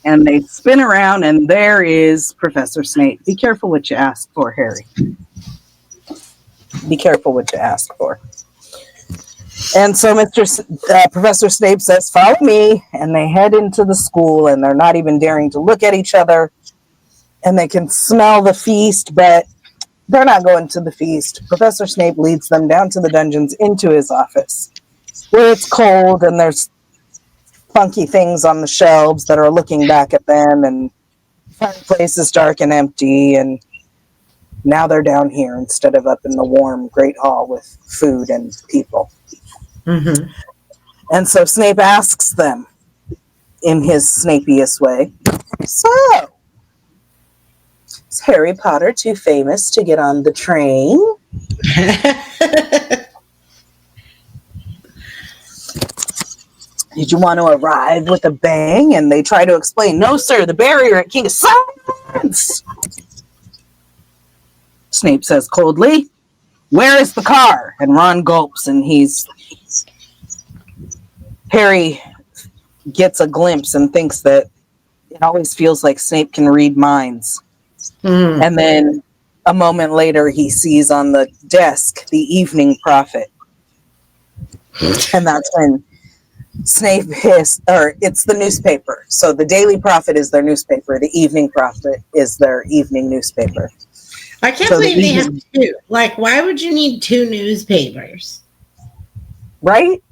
And they spin around, and there is Professor Snape. Be careful what you ask for, Harry. Be careful what you ask for. And so Professor Snape says, follow me. And they head into the school, and they're not even daring to look at each other. And they can smell the feast, but they're not going to the feast. Professor Snape leads them down to the dungeons into his office, where it's cold, and there's funky things on the shelves that are looking back at them, and the fireplace is dark and empty, and now they're down here instead of up in the warm Great Hall with food and people. Mm-hmm. And so Snape asks them in his Snapiest way, so, is Harry Potter too famous to get on the train? Did you want to arrive with a bang? And they try to explain, no, sir, the barrier at King is silence. Snape says coldly, where is the car? And Ron gulps, and Harry gets a glimpse and thinks that it always feels like Snape can read minds. And then a moment later, he sees on the desk the Evening Prophet. And that's when Snape it's the newspaper. So the Daily Prophet is their newspaper. The Evening Prophet is their evening newspaper. I can't believe they have two. Like, why would you need two newspapers? Right?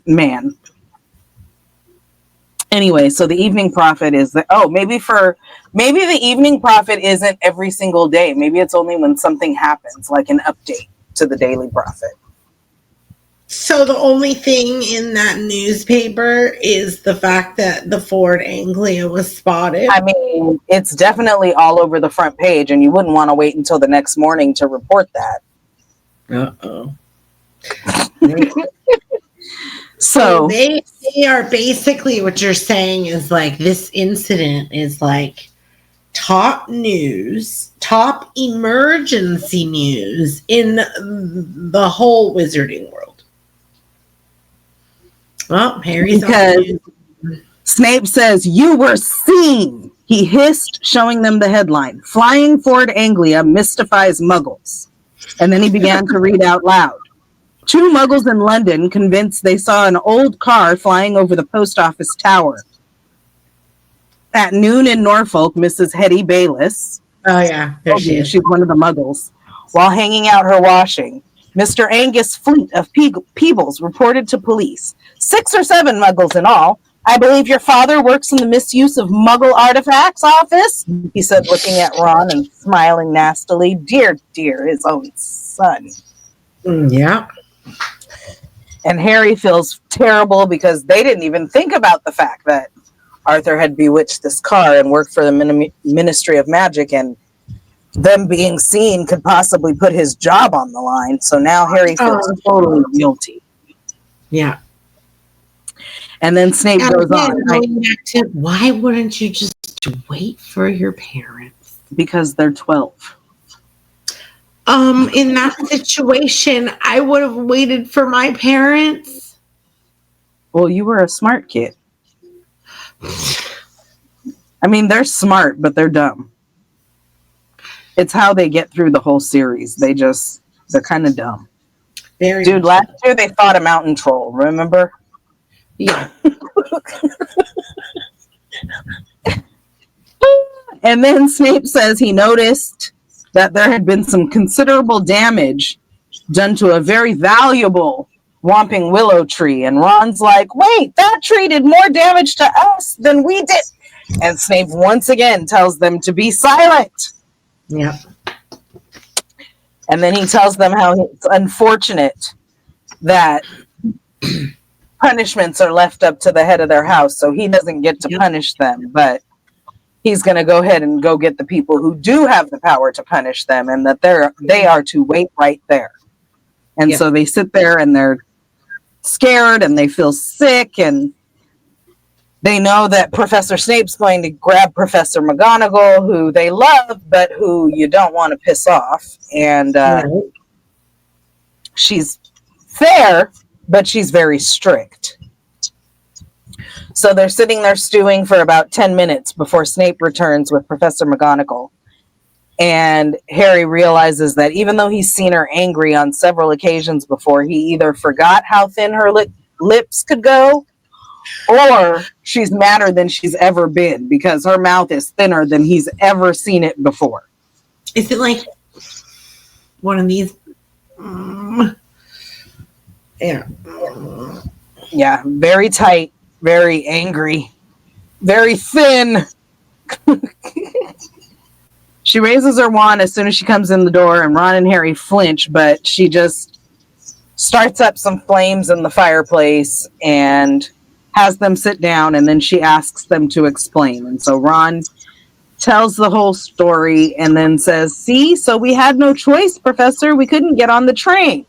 Man. Anyway, so the Evening Prophet is maybe the Evening Prophet isn't every single day. Maybe it's only when something happens, like an update to the Daily Prophet. So the only thing in that newspaper is the fact that the Ford Anglia was spotted. I mean, it's definitely all over the front page, and you wouldn't want to wait until the next morning to report that. Uh-oh. So they are basically, what you're saying is like, this incident is like top news, top emergency news in the whole wizarding world. Well, Harry's because Snape says, you were seen. He hissed, showing them the headline. Flying Ford Anglia mystifies Muggles. And then he began to read out loud. 2 Muggles in London convinced they saw an old car flying over the post office tower. At noon in Norfolk, Mrs. Hetty Bayliss. Oh, yeah. There she is. She's one of the Muggles. While hanging out her washing, Mr. Angus Fleet of Peebles reported to police. 6 or 7 Muggles in all. I believe your father works in the misuse of Muggle artifacts office, he said, looking at Ron and smiling nastily. Dear, his own son. Yeah. And Harry feels terrible because they didn't even think about the fact that Arthur had bewitched this car and worked for the Ministry of Magic, and them being seen could possibly put his job on the line. So now Harry feels totally guilty. Yeah. And then Snape goes on. Going back to, why wouldn't you just wait for your parents? Because they're 12. In that situation, I would have waited for my parents. Well, you were a smart kid. I mean, they're smart, but they're dumb. It's how they get through the whole series. They're kind of dumb. Dude, last year they fought a mountain troll, remember? Yeah. And then Snape says he noticed that there had been some considerable damage done to a very valuable Whomping willow tree. And Ron's like, wait, that tree did more damage to us than we did. And Snape once again tells them to be silent. Yeah. And then he tells them how it's unfortunate that punishments are left up to the head of their house, so he doesn't get to punish them, but he's going to go ahead and go get the people who do have the power to punish them, and that they are to wait right there. And so they sit there and they're scared and they feel sick, and they know that Professor Snape's going to grab Professor McGonagall, who they love, but who you don't want to piss off. And she's fair, but she's very strict. So they're sitting there stewing for about 10 minutes before Snape returns with Professor McGonagall. And Harry realizes that even though he's seen her angry on several occasions before, he either forgot how thin her lips could go, or she's madder than she's ever been because her mouth is thinner than he's ever seen it before. Is it like one of these? Yeah, very tight, very angry, very thin. She raises her wand as soon as she comes in the door, and Ron and Harry flinch, but she just starts up some flames in the fireplace and has them sit down, and then she asks them to explain. And so Ron tells the whole story and then says, see, so we had no choice, Professor. We couldn't get on the train.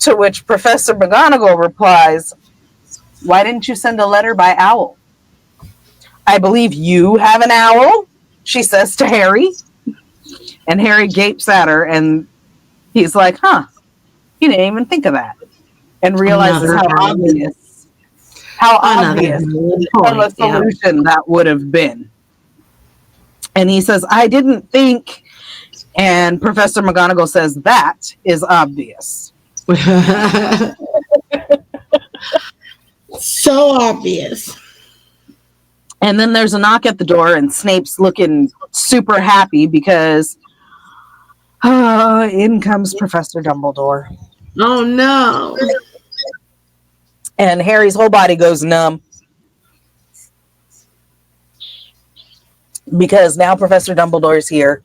To which Professor McGonagall replies, why didn't you send a letter by owl? I believe you have an owl, she says to Harry. And Harry gapes at her, and he's like, huh, he didn't even think of that. And realizes how obvious of a solution that would have been. And he says, I didn't think. And Professor McGonagall says, that is obvious. So obvious. And then there's a knock at the door, and Snape's looking super happy because in comes Professor Dumbledore. Oh no. And Harry's whole body goes numb because now Professor Dumbledore is here,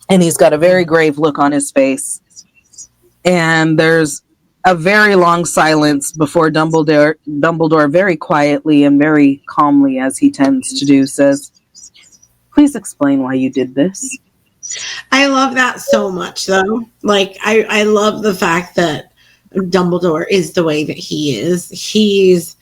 and he's got a very grave look on his face. And there's a very long silence before Dumbledore very quietly and very calmly, as he tends to do, says, please explain why you did this. I love that so much, though. Like, I love the fact that Dumbledore is the way that he is. He's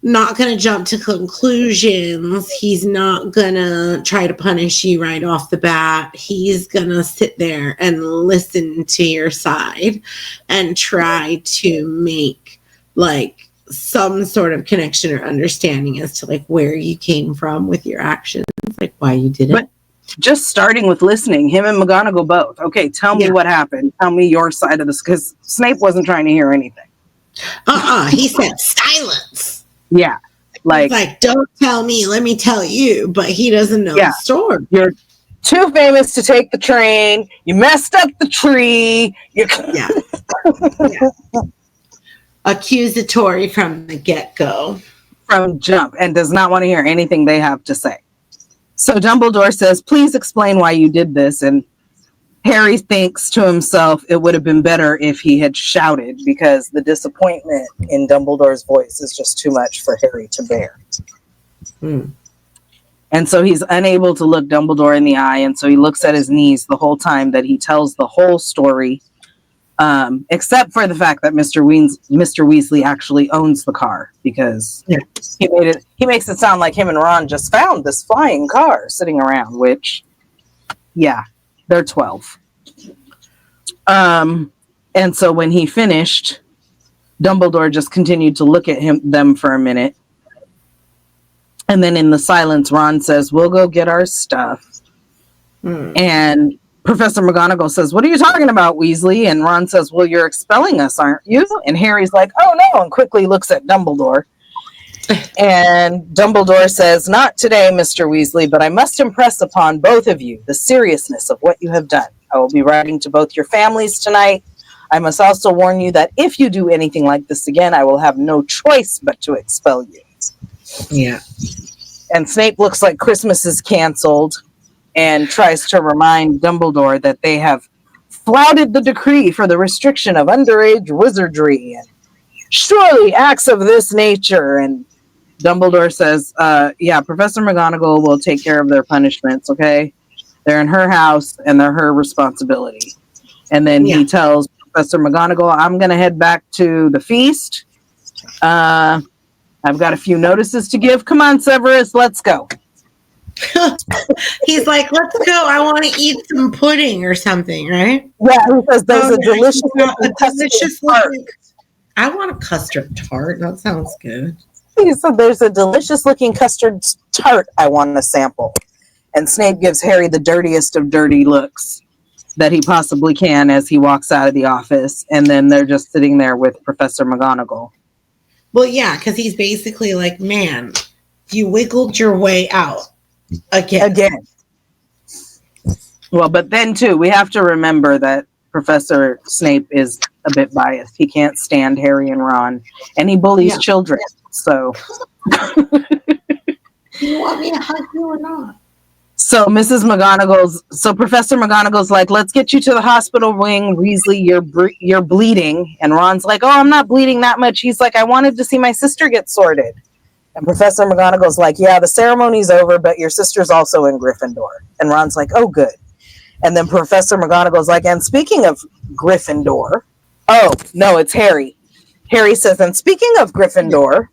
not going to jump to conclusions. He's not going to try to punish you right off the bat. He's going to sit there and listen to your side and try to make like some sort of connection or understanding as to like where you came from with your actions, like why you did it. But just starting with listening, him and McGonagall both. Okay, tell me what happened. Tell me your side of this, because Snape wasn't trying to hear anything. He said silence. Yeah. Like, don't tell me, let me tell you. But he doesn't know the story. You're too famous to take the train. You messed up the tree. Yeah. Accusatory from the get-go. From jump, and does not want to hear anything they have to say. So Dumbledore says, please explain why you did this. And Harry thinks to himself, it would have been better if he had shouted, because the disappointment in Dumbledore's voice is just too much for Harry to bear. And so he's unable to look Dumbledore in the eye. And so he looks at his knees the whole time that he tells the whole story, except for the fact that Mr. Weasley actually owns the car, because he makes it sound like him and Ron just found this flying car sitting around, which, they're 12. And so when he finished, Dumbledore just continued to look at them for a minute. And then in the silence, Ron says, we'll go get our stuff. And Professor McGonagall says, what are you talking about, Weasley? And Ron says, well, you're expelling us, aren't you? And Harry's like, oh, no, and quickly looks at Dumbledore. And Dumbledore says, "Not today, Mr. Weasley, but I must impress upon both of you the seriousness of what you have done. I will be writing to both your families tonight. I must also warn you that if you do anything like this again, I will have no choice but to expel you." Yeah. And Snape looks like Christmas is canceled and tries to remind Dumbledore that they have flouted the decree for the restriction of underage wizardry and surely acts of this nature. And Dumbledore says, yeah, Professor McGonagall will take care of their punishments, okay? They're in her house and they're her responsibility. And then he tells Professor McGonagall, "I'm going to head back to the feast. I've got a few notices to give. Come on, Severus, let's go." He's like, "Let's go. I want to eat some pudding or something," right? Yeah, he says there's a delicious tart. I want a custard tart. That sounds good. He said there's a delicious looking custard tart I want to sample. And Snape gives Harry the dirtiest of dirty looks that he possibly can as he walks out of the office. And then they're just sitting there with Professor McGonagall. Well, yeah, because he's basically like, "Man, you wiggled your way out again." Well, but then too, we have to remember that Professor Snape is a bit biased. He can't stand Harry and Ron, and he bullies children. So, do you want me to hug you or not? So Professor McGonagall's like, "Let's get you to the hospital wing, Weasley. You're bleeding." And Ron's like, "Oh, I'm not bleeding that much." He's like, "I wanted to see my sister get sorted." And Professor McGonagall's like, "Yeah, the ceremony's over, but your sister's also in Gryffindor." And Ron's like, "Oh, good." And then Professor McGonagall's like, "And speaking of Gryffindor," oh, no, it's Harry. Harry says, "And speaking of Gryffindor,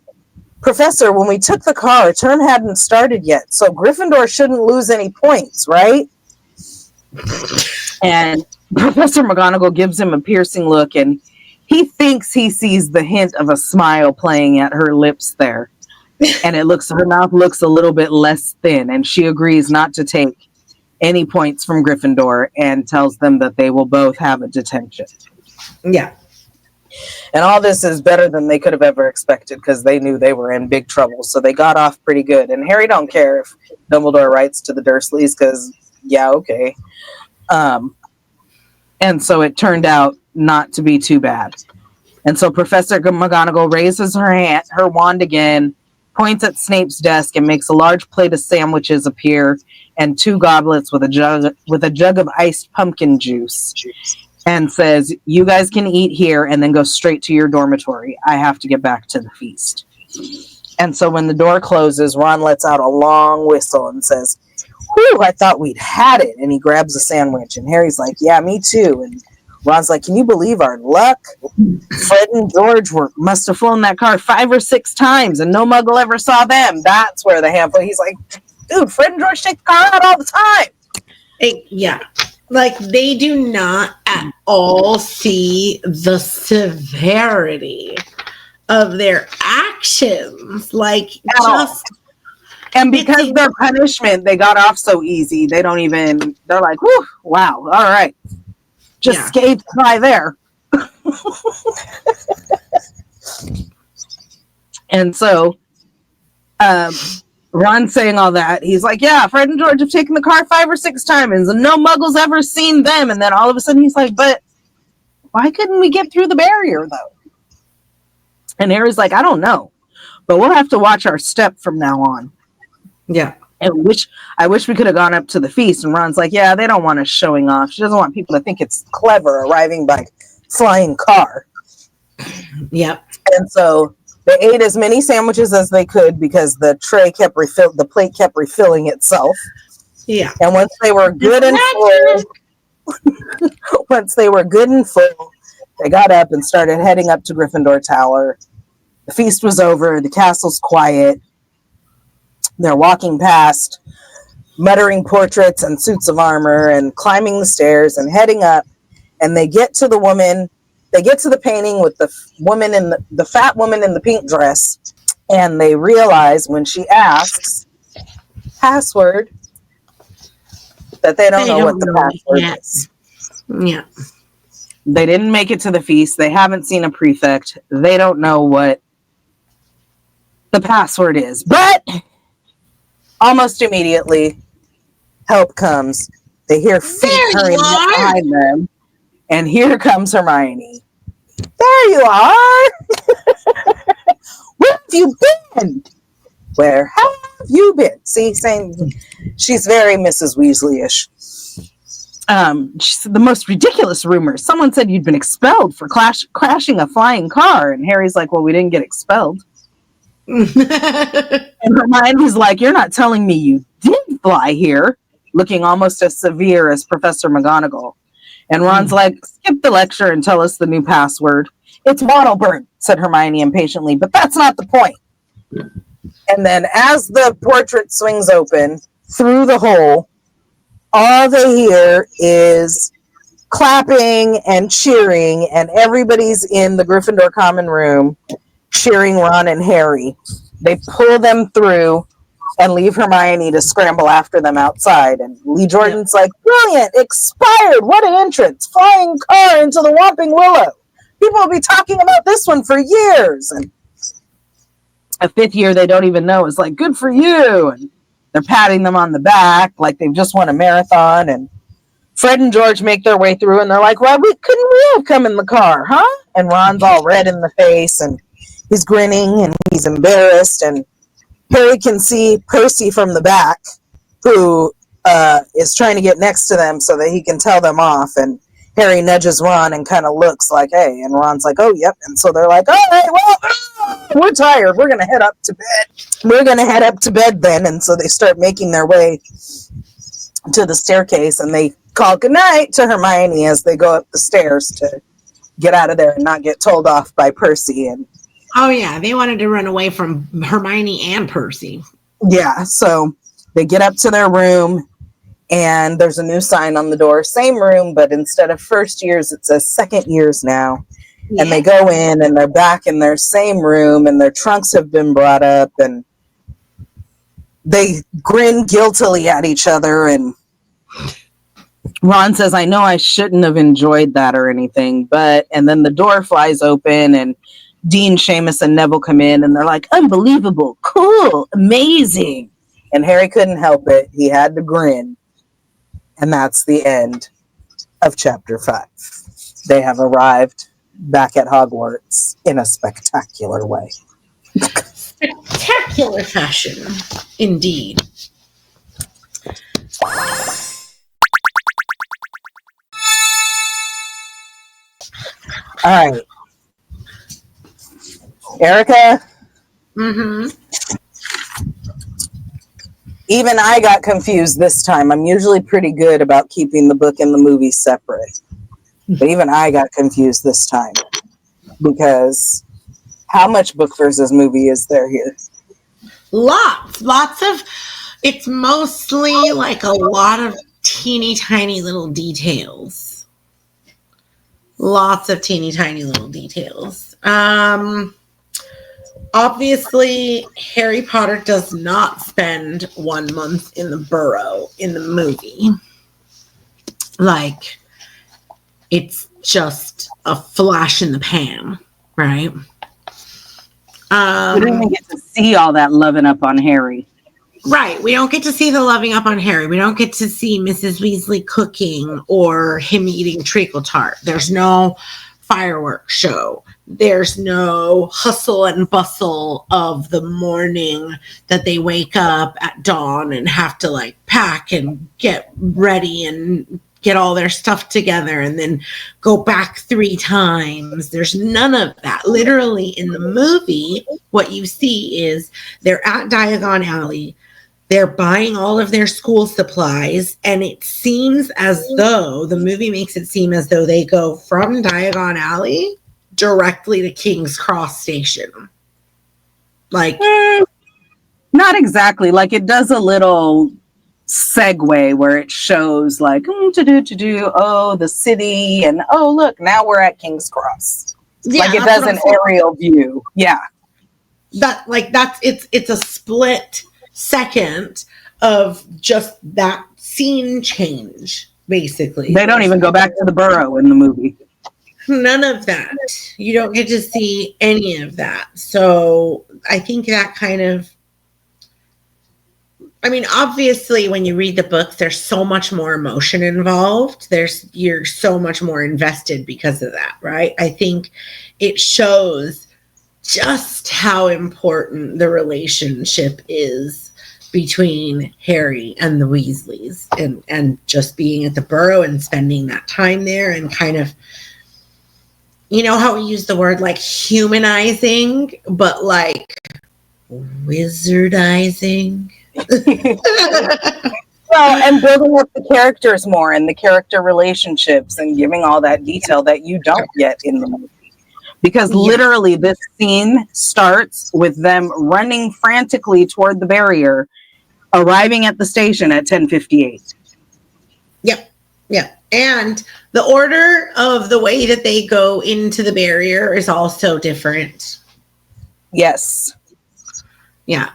Professor, when we took the car, term hadn't started yet, so Gryffindor shouldn't lose any points, right?" And Professor McGonagall gives him a piercing look, and he thinks he sees the hint of a smile playing at her lips there. And her mouth looks a little bit less thin, and she agrees not to take any points from Gryffindor and tells them that they will both have a detention. Yeah. And all this is better than they could have ever expected because they knew they were in big trouble. So they got off pretty good. And Harry don't care if Dumbledore writes to the Dursleys because, yeah, okay. And so it turned out not to be too bad. And so Professor McGonagall raises her wand again, points at Snape's desk, and makes a large plate of sandwiches appear and 2 goblets with a jug of iced pumpkin juice. And says, "You guys can eat here and then go straight to your dormitory. I have to get back to the feast." And so when the door closes, Ron lets out a long whistle and says, "Whew, I thought we'd had it." And he grabs a sandwich. And Harry's like, "Yeah, me too." And Ron's like, "Can you believe our luck? Fred and George must have flown that car 5 or 6 times and no muggle ever saw them. That's where the handful." He's like, "Dude, Fred and George take the car out all the time." Yeah. Like, they do not at all see the severity of their actions. Like, and because their punishment, they got off so easy. They're like, "Whew, wow, all right." Just skate by there. And so, Ron's saying all that. He's like, "Yeah, Fred and George have taken the car 5 or 6 times and no muggle's ever seen them." And then all of a sudden he's like, "But why couldn't we get through the barrier though?" And Harry's like, "I don't know, but we'll have to watch our step from now on." Yeah. I wish we could have gone up to the feast. And Ron's like, "Yeah, they don't want us showing off. She doesn't want people to think it's clever arriving by flying car." Yep. And so they ate as many sandwiches as they could because the plate kept refilling itself. Yeah. And once they were good and full, they got up and started heading up to Gryffindor Tower. The feast was over. The castle's quiet. They're walking past, muttering portraits and suits of armor and climbing the stairs and heading up. And they get to the painting with the woman the fat woman in the pink dress. And they realize when she asks password that they don't know what the password is. Yeah. They didn't make it to the feast. They haven't seen a prefect. They don't know what the password is. But almost immediately, help comes. They hear feet hurrying up behind them. And here comes Hermione. There you are. Where have you been? Where have you been? See, saying she's very Mrs. Weasley-ish. The most ridiculous rumor. Someone said you'd been expelled for crashing a flying car. And Harry's like, well, we didn't get expelled. And Hermione's like, you're not telling me you did fly here. Looking almost as severe as Professor McGonagall. And Ron's like, skip the lecture and tell us the new password. It's Wattleburn, said Hermione impatiently, but that's not the point. And then as the portrait swings open through the hole, all they hear is clapping and cheering, and everybody's in the Gryffindor common room cheering Ron and Harry. They pull them through and leave Hermione to scramble after them outside. And Lee Jordan's like, brilliant, expired, what an entrance, flying car into the Whomping Willow. People will be talking about this one for years. And a fifth year they don't even know is like, good for you. And they're patting them on the back like they've just won a marathon. And Fred and George make their way through and they're like, well, couldn't we have come in the car, huh? And Ron's all red in the face and he's grinning and he's embarrassed. And Harry can see Percy from the back, who is trying to get next to them so that he can tell them off. And Harry nudges Ron and kind of looks like, hey. And Ron's like, oh, yep. And so they're like, all right, well, we're tired. We're going to head up to bed. We're going to head up to bed then. And so they start making their way to the staircase. And they call goodnight to Hermione as they go up the stairs to get out of there and not get told off by Percy. And oh, yeah. They wanted to run away from Hermione and Percy. Yeah. So they get up to their room and there's a new sign on the door. Same room, but instead of first years, it says second years now. Yeah. And they go in and they're back in their same room and their trunks have been brought up and they grin guiltily at each other. And Ron says, I know I shouldn't have enjoyed that or anything, but, and then the door flies open and Dean, Seamus, and Neville come in and they're like, unbelievable, cool, amazing. And Harry couldn't help it. He had to grin. And that's the end of chapter 5. They have arrived back at Hogwarts in a spectacular way. Spectacular fashion, indeed. All right. Erica? Mm-hmm. Even I got confused this time. I'm usually pretty good about keeping the book and the movie separate. But even I got confused this time. Because how much book versus movie is there here? Lots of, it's mostly like a lot of teeny tiny little details. Lots of teeny tiny little details. Obviously, Harry Potter does not spend 1 month in the burrow in the movie. Like, it's just a flash in the pan, right? We don't even get to see all that loving up on Harry. Right. We don't get to see the loving up on Harry. We don't get to see Mrs. Weasley cooking or him eating treacle tart. There's no fireworks show. There's no hustle and bustle of the morning that they wake up at dawn and have to like pack and get ready and get all their stuff together and then go back 3 times. There's none of that. Literally in the movie, what you see is they're at Diagon Alley. They're buying all of their school supplies, and it seems as though the movie makes it seem as though they go from Diagon Alley directly to King's Cross Station. Like, not exactly. Like, it does a little segue where it shows like the city, and oh look, now we're at King's Cross. Yeah, like it does an aerial view. Yeah, it's a split second of just that scene change. Basically, they don't even go back to the burrow in the movie. None of that. You don't get to see any of that. So I think that kind of, I mean, obviously when you read the books, there's so much more emotion involved. You're so much more invested because of that, right? I think it shows just how important the relationship is between Harry and the Weasleys, and just being at the Burrow and spending that time there, and kind of, you know how we use the word like humanizing, but like wizardizing. Well, and building up the characters more and the character relationships and giving all that detail that you don't get in the movie. Because literally this scene starts with them running frantically toward the barrier, arriving at the station at 10:58. Yep. And the order of the way that they go into the barrier is also different. Yes. Yeah.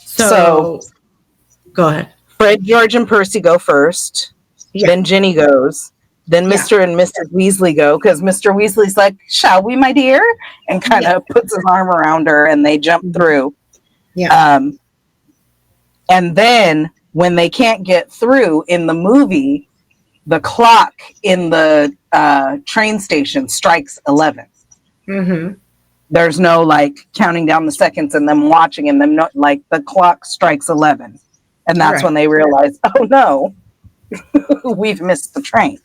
So go ahead. Fred, George, and Percy go first. Yeah. Then Ginny goes. Then Mr. and Mrs. Weasley go, because Mr. Weasley's like, "Shall we, my dear?" And kind of puts his arm around her, and they jump through. Yeah. And then when they can't get through in the movie, the clock in the train station strikes 11. Mm-hmm. There's no like counting down the seconds and them watching, and them not, like the clock strikes 11, and that's when they realize, oh no, we've missed the train.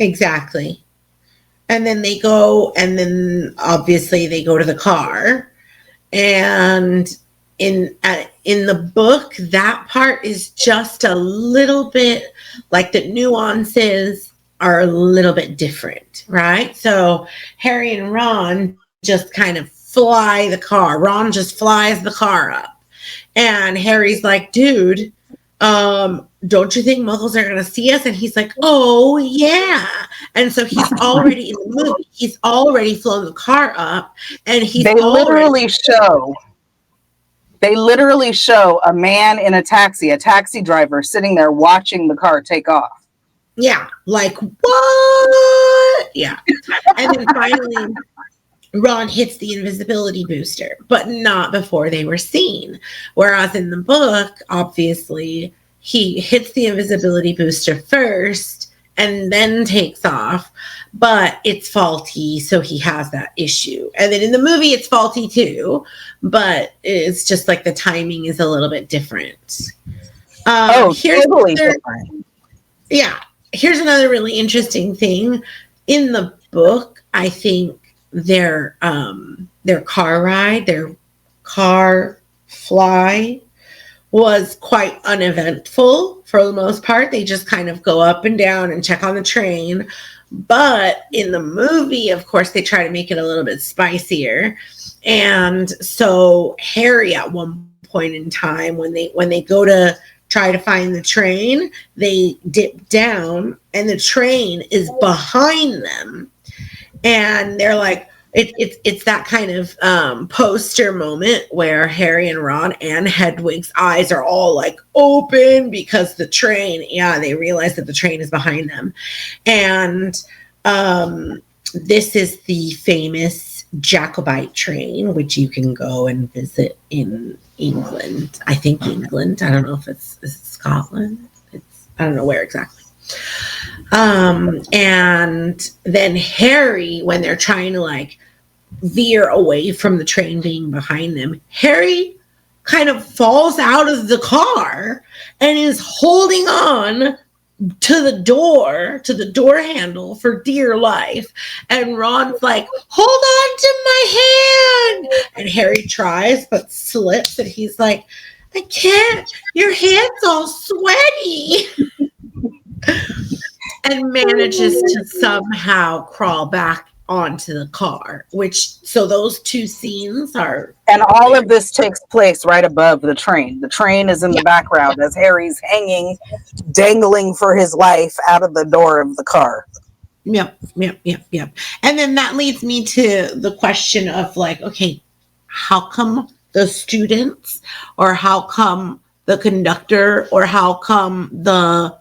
Exactly. And then they go, and then obviously they go to the car. And in the book, that part is just a little bit like the nuances are a little bit different, right? So Harry and Ron just kind of fly the car. Ron just flies the car up. And Harry's like, dude, don't you think muggles are going to see us? And he's like, oh yeah. And so he's already in the movie. He's already flown the car up, and they literally show a man in a taxi driver sitting there watching the car take off. Yeah. Like, what? Yeah. And then finally Ron hits the invisibility booster, but not before they were seen. Whereas in the book, obviously, he hits the invisibility booster first and then takes off, but it's faulty, so he has that issue. And then in the movie, it's faulty too, but it's just like the timing is a little bit different. Here's totally different. Yeah. Here's another really interesting thing. In the book, I think their car ride, their car fly was quite uneventful for the most part. They just kind of go up and down and check on the train. But in the movie, of course, they try to make it a little bit spicier. And so Harry, at one point in time, when they go to try to find the train, they dip down and the train is behind them. And they're like, it's that kind of poster moment where Harry and Ron and Hedwig's eyes are all like open because the train, they realize that the train is behind them. And this is the famous Jacobite train, which you can go and visit in England. I think England. I don't know if it's Scotland. I don't know where exactly. And then Harry, when they're trying to like veer away from the train being behind them, Harry kind of falls out of the car and is holding on to the door handle for dear life. And Ron's like, hold on to my hand. And Harry tries but slips, and he's like, I can't, your hand's all sweaty. And manages to somehow crawl back onto the car, so those two scenes are... And all of this takes place right above the train. The train is in the background as Harry's hanging, dangling for his life out of the door of the car. Yep. And then that leads me to the question of like, okay, how come the students, or how come the conductor, or how come the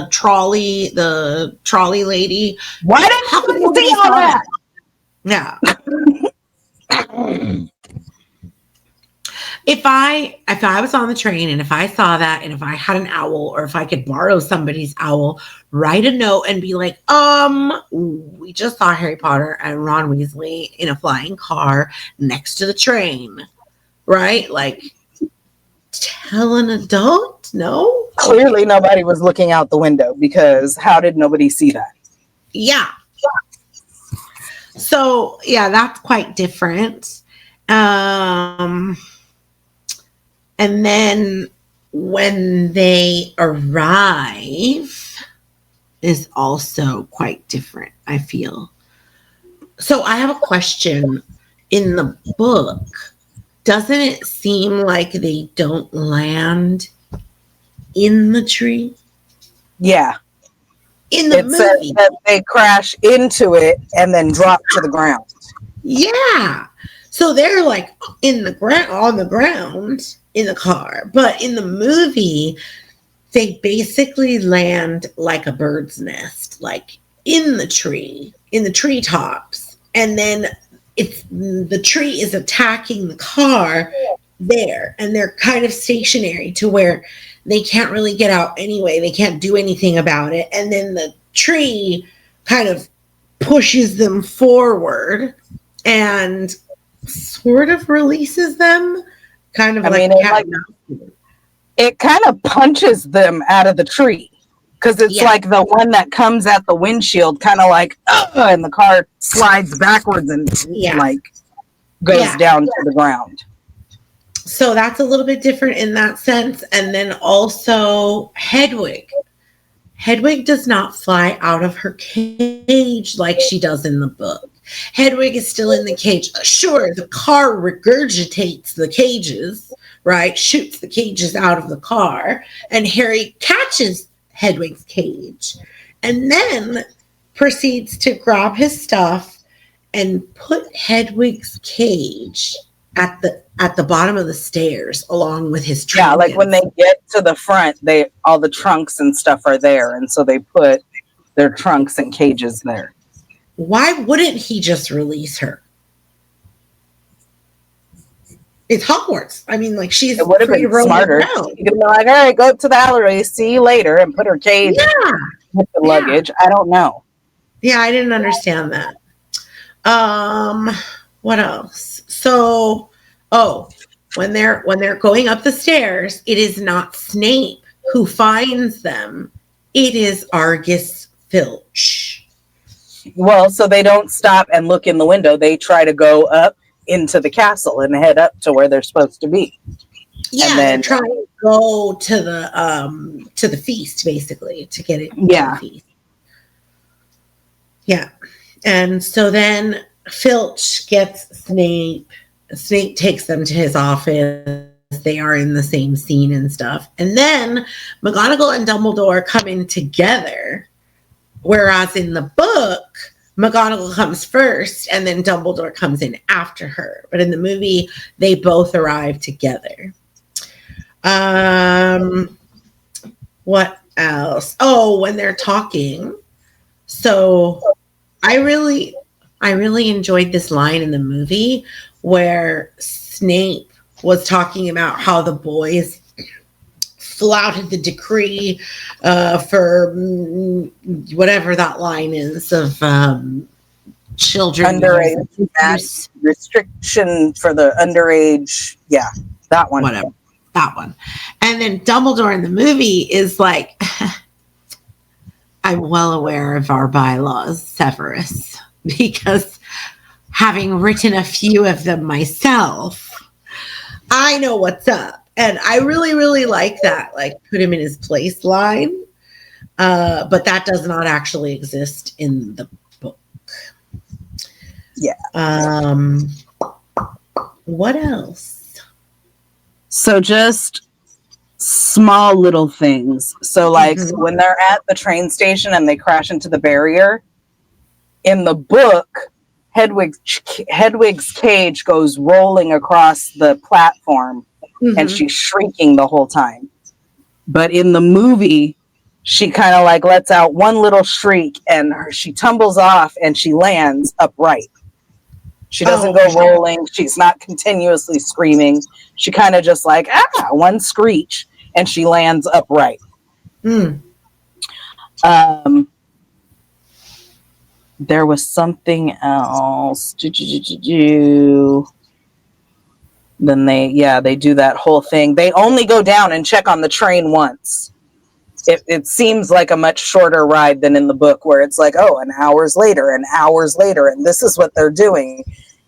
trolley lady? Why didn't you see all that? Yeah. If I was on the train and if I saw that and if I had an owl or if I could borrow somebody's owl, write a note and be like, we just saw Harry Potter and Ron Weasley in a flying car next to the train, right? Like, tell an adult? No? Clearly nobody was looking out the window, because how did nobody see that? Yeah. So, yeah, that's quite different. And then when they arrive is also quite different, I feel. So I have a question. In the book, doesn't it seem like they don't land in the tree? Yeah. In the movie. Says that they crash into it and then drop to the ground. Yeah. So they're like on the ground in the car. But in the movie, they basically land like a bird's nest, like in the tree, in the treetops. And then the tree is attacking the car there. And they're kind of stationary to where they can't really get out anyway. They can't do anything about it. And then the tree kind of pushes them forward and sort of releases them. Kind of it kind of punches them out of the tree, because it's like the one that comes at the windshield, kind of like, and the car slides backwards and goes down to the ground. So that's a little bit different in that sense. And then also Hedwig. Hedwig does not fly out of her cage like she does in the book. Hedwig is still in the cage. Sure, the car regurgitates the cages, right? Shoots the cages out of the car. And Harry catches Hedwig's cage and then proceeds to grab his stuff and put Hedwig's cage at the bottom of the stairs along with his trunk. Yeah, like when they get to the front, all the trunks and stuff are there, and so they put their trunks and cages there. Why wouldn't he just release her? It's Hogwarts. I mean, like, she's it would have been smarter. You could be like, all right, go up to the gallery, see you later, and put her cage with the luggage. I don't know. Yeah, I didn't understand that. What else? So, when they're going up the stairs, it is not Snape who finds them. It is Argus Filch. Well, so they don't stop and look in the window. They try to go up into the castle and head up to where they're supposed to be. Yeah, and then try to go to the feast, basically, to get it. Yeah. To the feast. Yeah. And so then Filch gets Snape. Snape takes them to his office. They are in the same scene and stuff. And then McGonagall and Dumbledore come in together. Whereas in the book, McGonagall comes first and then Dumbledore comes in after her. But in the movie, they both arrive together. What else? Oh, when they're talking. So I really enjoyed this line in the movie where Snape was talking about how the boys flouted the decree for whatever that line is of children. Underage restriction for the underage. Yeah, that one. Whatever. That one. And then Dumbledore in the movie is like, I'm well aware of our bylaws, Severus, because having written a few of them myself, I know what's up. And I really, really like that, like put him in his place line. But that does not actually exist in the book. Yeah. What else? So just small little things. So like when they're at the train station and they crash into the barrier, in the book, Hedwig's cage goes rolling across the platform and she's shrieking the whole time. But in the movie, she kind of like lets out one little shriek and she tumbles off and she lands upright. She doesn't go rolling. She's not continuously screaming. She kind of just like, one screech and she lands upright. There was something else. Then they do that whole thing. They only go down and check on the train once. It seems like a much shorter ride than in the book, where it's like, and hours later, and this is what they're doing.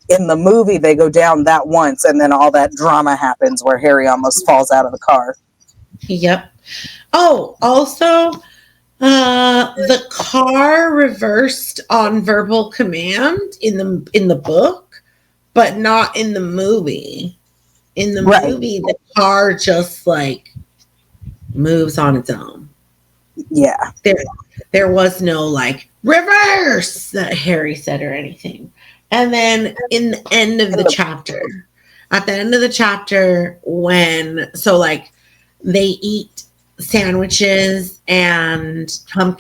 In the movie, they go down that once, and then all that drama happens where Harry almost falls out of the car. Yep. Oh, also, the car reversed on verbal command in the book, but not in the movie. In the movie, the car just like moves on its own. Yeah. There was no like reverse that Harry said or anything. And then in the end of the chapter, at the end of the chapter, they eat sandwiches and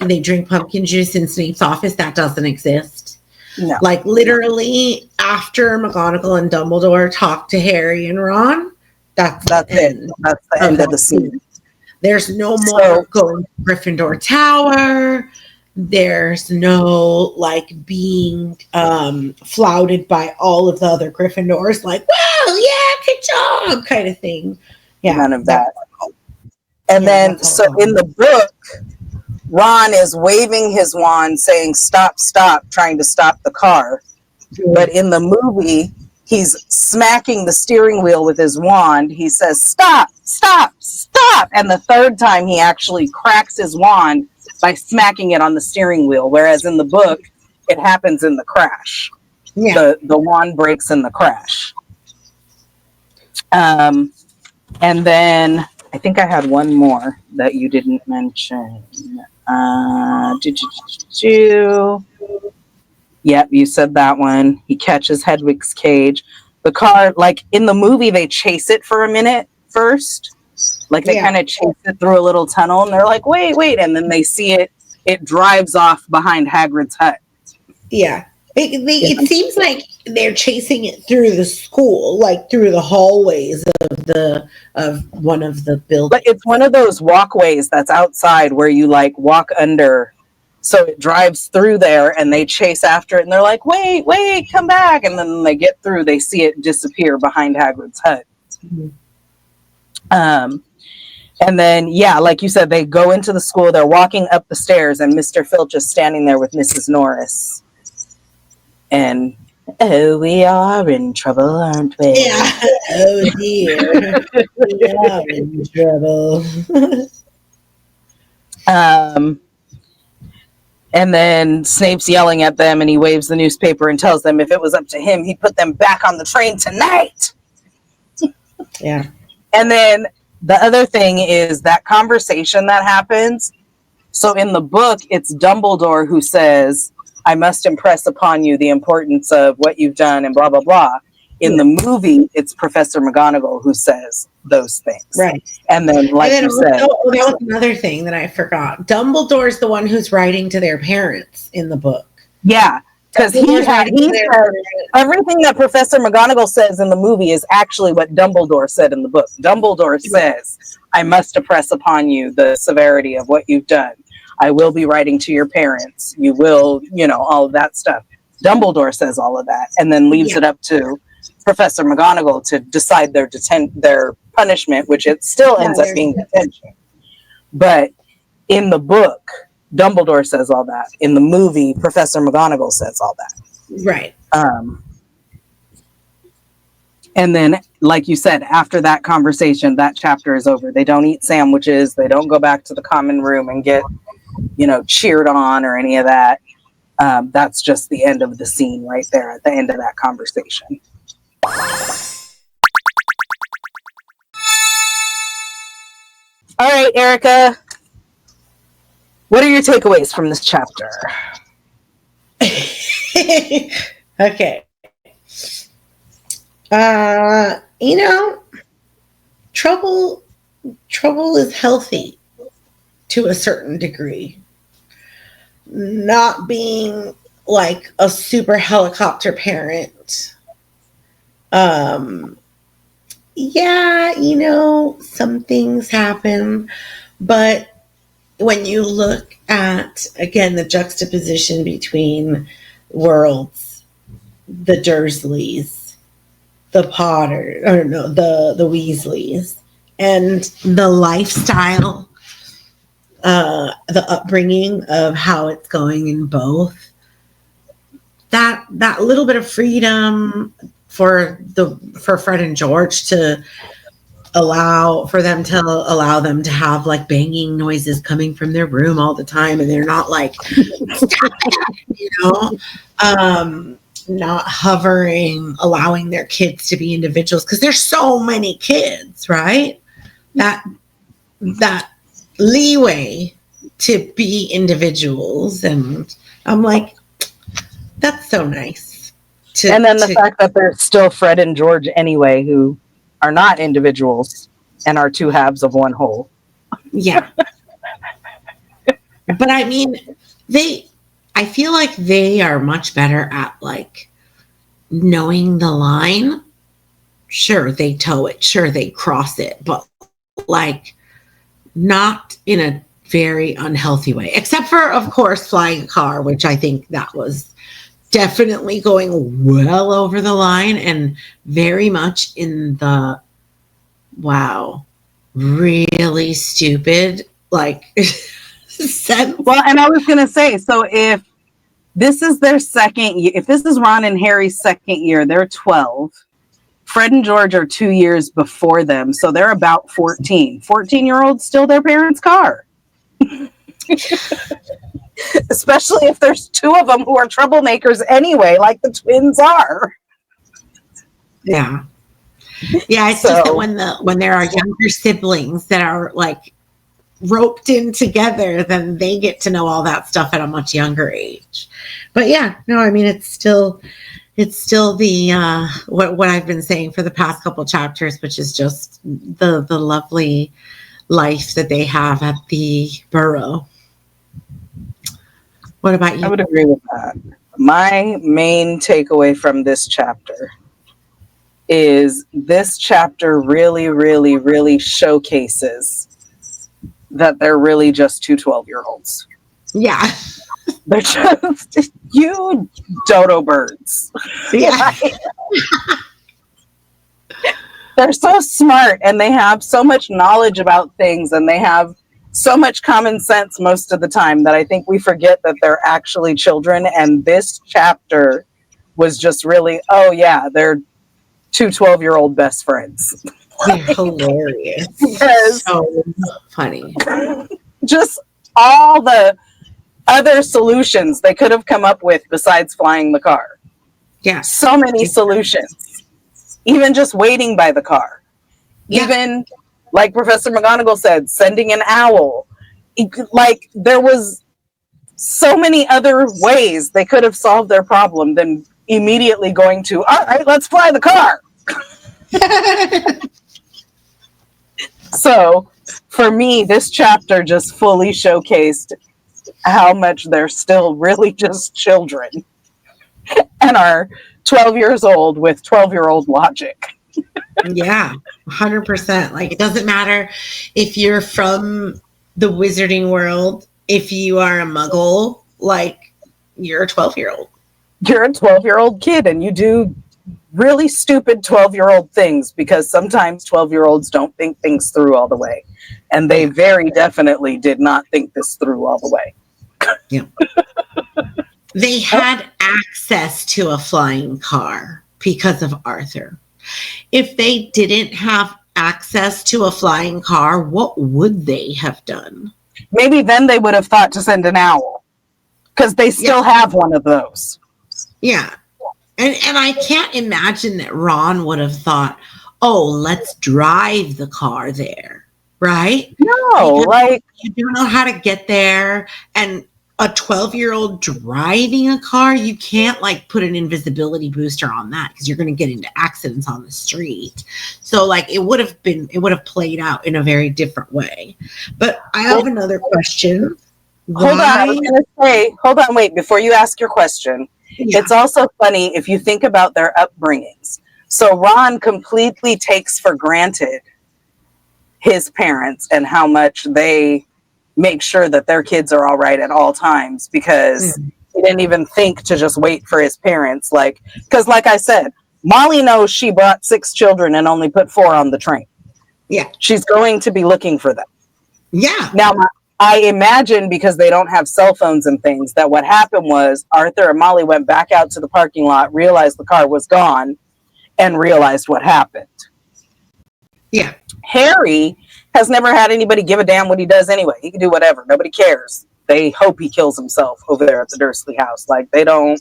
they drink pumpkin juice in Snape's office, that doesn't exist. No. Like literally after McGonagall and Dumbledore talk to Harry and Ron, that's it. That's the end of the scene. There's no more going to Gryffindor Tower. There's no like being flouted by all of the other Gryffindors, like, wow, yeah, good job, kind of thing. Yeah, none of that. And then, so in the book, Ron is waving his wand, saying, "Stop, stop," trying to stop the car. But in the movie, he's smacking the steering wheel with his wand. He says, "Stop, stop, stop." And the third time, he actually cracks his wand by smacking it on the steering wheel. Whereas in the book, it happens in the crash. Yeah. The wand breaks in the crash. And then I think I had one more that you didn't mention. Yep, you said that one. He catches Hedwig's cage. The car, like in the movie, they chase it for a minute first. Like they kind of chase it through a little tunnel, and they're like, wait. And then they see it drives off behind Hagrid's hut. Yeah. It seems like they're chasing it through the school, like through the hallways of one of the buildings. But it's one of those walkways that's outside where you like walk under. So it drives through there and they chase after it and they're like, wait, come back. And then they get through, they see it disappear behind Hagrid's hut. Mm-hmm. And then, like you said, they go into the school, they're walking up the stairs and Mr. Filch is standing there with Mrs. Norris. And, we are in trouble, aren't we? Yeah. Oh, dear. We are in trouble. And then Snape's yelling at them and he waves the newspaper and tells them if it was up to him, he'd put them back on the train tonight. Yeah. And then the other thing is that conversation that happens. So in the book, it's Dumbledore who says, "I must impress upon you the importance of what you've done and blah, blah, blah." In the movie, it's Professor McGonagall who says those things. Right. And then, like you said. That was another thing that I forgot. Dumbledore's the one who's writing to their parents in the book. Yeah. Because he said everything that Professor McGonagall says in the movie is actually what Dumbledore said in the book. Dumbledore says, "I must impress upon you the severity of what you've done. I will be writing to your parents. You will, all of that stuff." Dumbledore says all of that and then leaves it up to Professor McGonagall to decide their punishment, which it still ends up being detention. But in the book, Dumbledore says all that. In the movie, Professor McGonagall says all that. Right. And then, like you said, after that conversation, that chapter is over. They don't eat sandwiches. They don't go back to the common room and get, cheered on or any of that. That's just the end of the scene right there at the end of that conversation. All right, Erica. What are your takeaways from this chapter? Okay. trouble is healthy to a certain degree. Not being like a super helicopter parent. Yeah, you know, some things happen, but when you look at, again, the juxtaposition between worlds, the Dursleys, the Potter, or no, the Weasleys, and the lifestyle, the upbringing of how it's going in both, that little bit of freedom for Fred and George to allow them to have like banging noises coming from their room all the time, and they're not like, you know, not hovering, allowing their kids to be individuals, because there's so many kids, right? That leeway to be individuals, and I'm like, that's so nice. And then the fact that there's still Fred and George anyway, who are not individuals and are two halves of one whole. Yeah. But I mean, I feel like they are much better at like knowing the line. Sure, they toe it. Sure, they cross it. But like not in a very unhealthy way. Except for, of course, flying a car, which I think that was definitely going well over the line and very much in the, wow, really stupid, like, sense. Well, and I was going to say, so if this is their second year, if this is Ron and Harry's second year, they're 12. Fred and George are 2 years before them, so they're about 14. 14-year-olds steal their parents' car. Especially if there's two of them who are troublemakers anyway, like the twins are. Yeah. Yeah, it's just that when there are younger siblings that are like roped in together, then they get to know all that stuff at a much younger age. But yeah, no, I mean, it's still the what I've been saying for the past couple chapters, which is just the lovely life that they have at the Burrow. What about you? I would agree with that. My main takeaway from this chapter is this chapter really, really, really showcases that they're really just two 12-year-olds. Yeah. They're just you dodo birds. Yeah. They're so smart, and they have so much knowledge about things, and they have so much common sense most of the time that I think we forget that they're actually children. And this chapter was just really, oh yeah, they're two 12-year-old best friends. They're hilarious. Because so funny. Just all the other solutions they could have come up with besides flying the car. Yeah. So many solutions. Even just waiting by the car. Yeah. Even, like Professor McGonagall said, sending an owl. Like, there was so many other ways they could have solved their problem than immediately going to, all right, let's fly the car. So, for me, this chapter just fully showcased how much they're still really just children and are 12 years old with 12-year-old logic. Yeah, 100%. Like, it doesn't matter if you're from the wizarding world, if you are a muggle, like, you're a 12-year-old. You're a 12-year-old kid, and you do really stupid 12-year-old things, because sometimes 12-year-olds don't think things through all the way. And they very definitely did not think this through all the way. Yeah. They had access to a flying car because of Arthur. If they didn't have access to a flying car, what would they have done? Maybe then they would have thought to send an owl, because they still have one of those. Yeah. And I can't imagine that Ron would have thought, oh, let's drive the car there, right? No, because like, you don't know how to get there. And a 12-year-old driving a car, you can't like put an invisibility booster on that because you're going to get into accidents on the street. So like it would have played out in a very different way. But I have another question. Hold on, I was going to say, wait, before you ask your question. Yeah. It's also funny if you think about their upbringings. So Ron completely takes for granted his parents and how much they make sure that their kids are all right at all times, because he didn't even think to just wait for his parents. Because like I said, Molly knows she brought 6 children and only put 4 on the train. Yeah. She's going to be looking for them. Yeah. Now, I imagine because they don't have cell phones and things, that what happened was Arthur and Molly went back out to the parking lot, realized the car was gone, and realized what happened. Yeah. Harry has never had anybody give a damn what he does anyway. He can do whatever. Nobody cares. They hope he kills himself over there at the Dursley house. Like, they don't.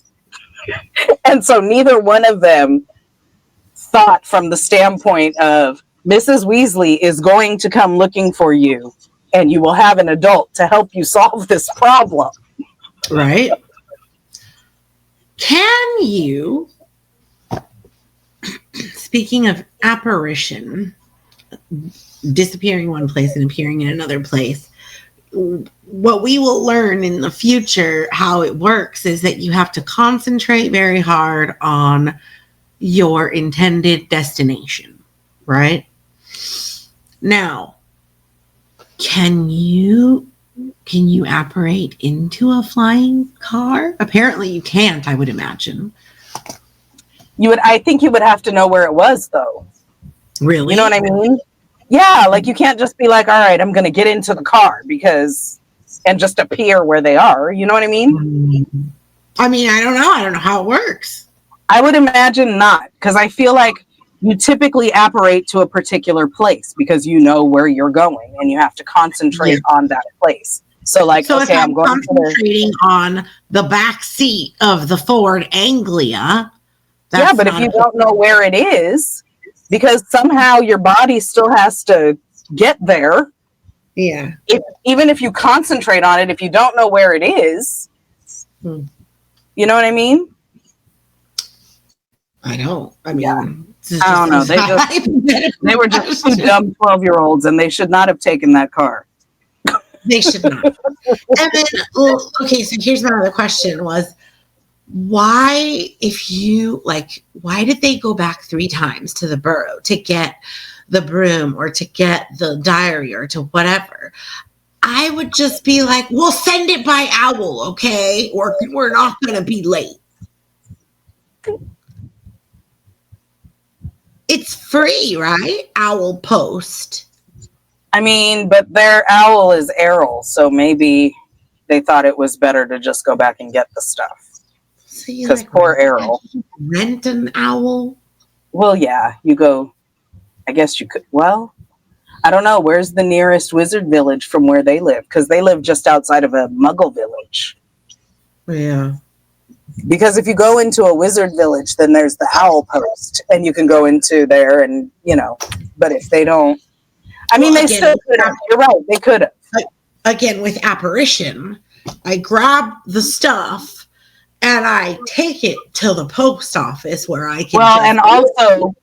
And so neither one of them thought from the standpoint of Mrs. Weasley is going to come looking for you and you will have an adult to help you solve this problem. Right. Can you, speaking of apparition, disappearing one place and appearing in another place, what we will learn in the future, how it works, is that you have to concentrate very hard on your intended destination, right? Now, can you apparate into a flying car? Apparently you can't, I would imagine. I think you would have to know where it was, though. Really? You know what I mean? Yeah, like you can't just be like, all right, I'm going to get into the car and just appear where they are. You know what I mean? I mean, I don't know. I don't know how it works. I would imagine not, because I feel like you typically apparate to a particular place because you know where you're going and you have to concentrate on that place. So okay, I'm concentrating on the back seat of the Ford Anglia. Yeah, but if you don't know where it is, because somehow your body still has to get there. Yeah. Even if you concentrate on it, if you don't know where it is, you know what I mean? I don't. I mean, I don't know. They were just 2 dumb 12-year-olds, and they should not have taken that car. They should not. And then, okay, so here's my other question was, why did they go back 3 times to the burrow to get the broom or to get the diary or to whatever? I would just be like, we'll send it by owl, okay? Or we're not going to be late. It's free, right? Owl Post. I mean, but their owl is Errol, so maybe they thought it was better to just go back and get the stuff. Because poor Errol. Rent an owl? Well, yeah, you go. I guess you could. Well, I don't know. Where's the nearest wizard village from where they live? Because they live just outside of a muggle village. Yeah. Because if you go into a wizard village, then there's the Owl Post, and you can go into there and, but if they don't, I mean, they still could have. You're right. They could have. Again, with apparition, I grab the stuff and I take it to the post office where I can. Well, and also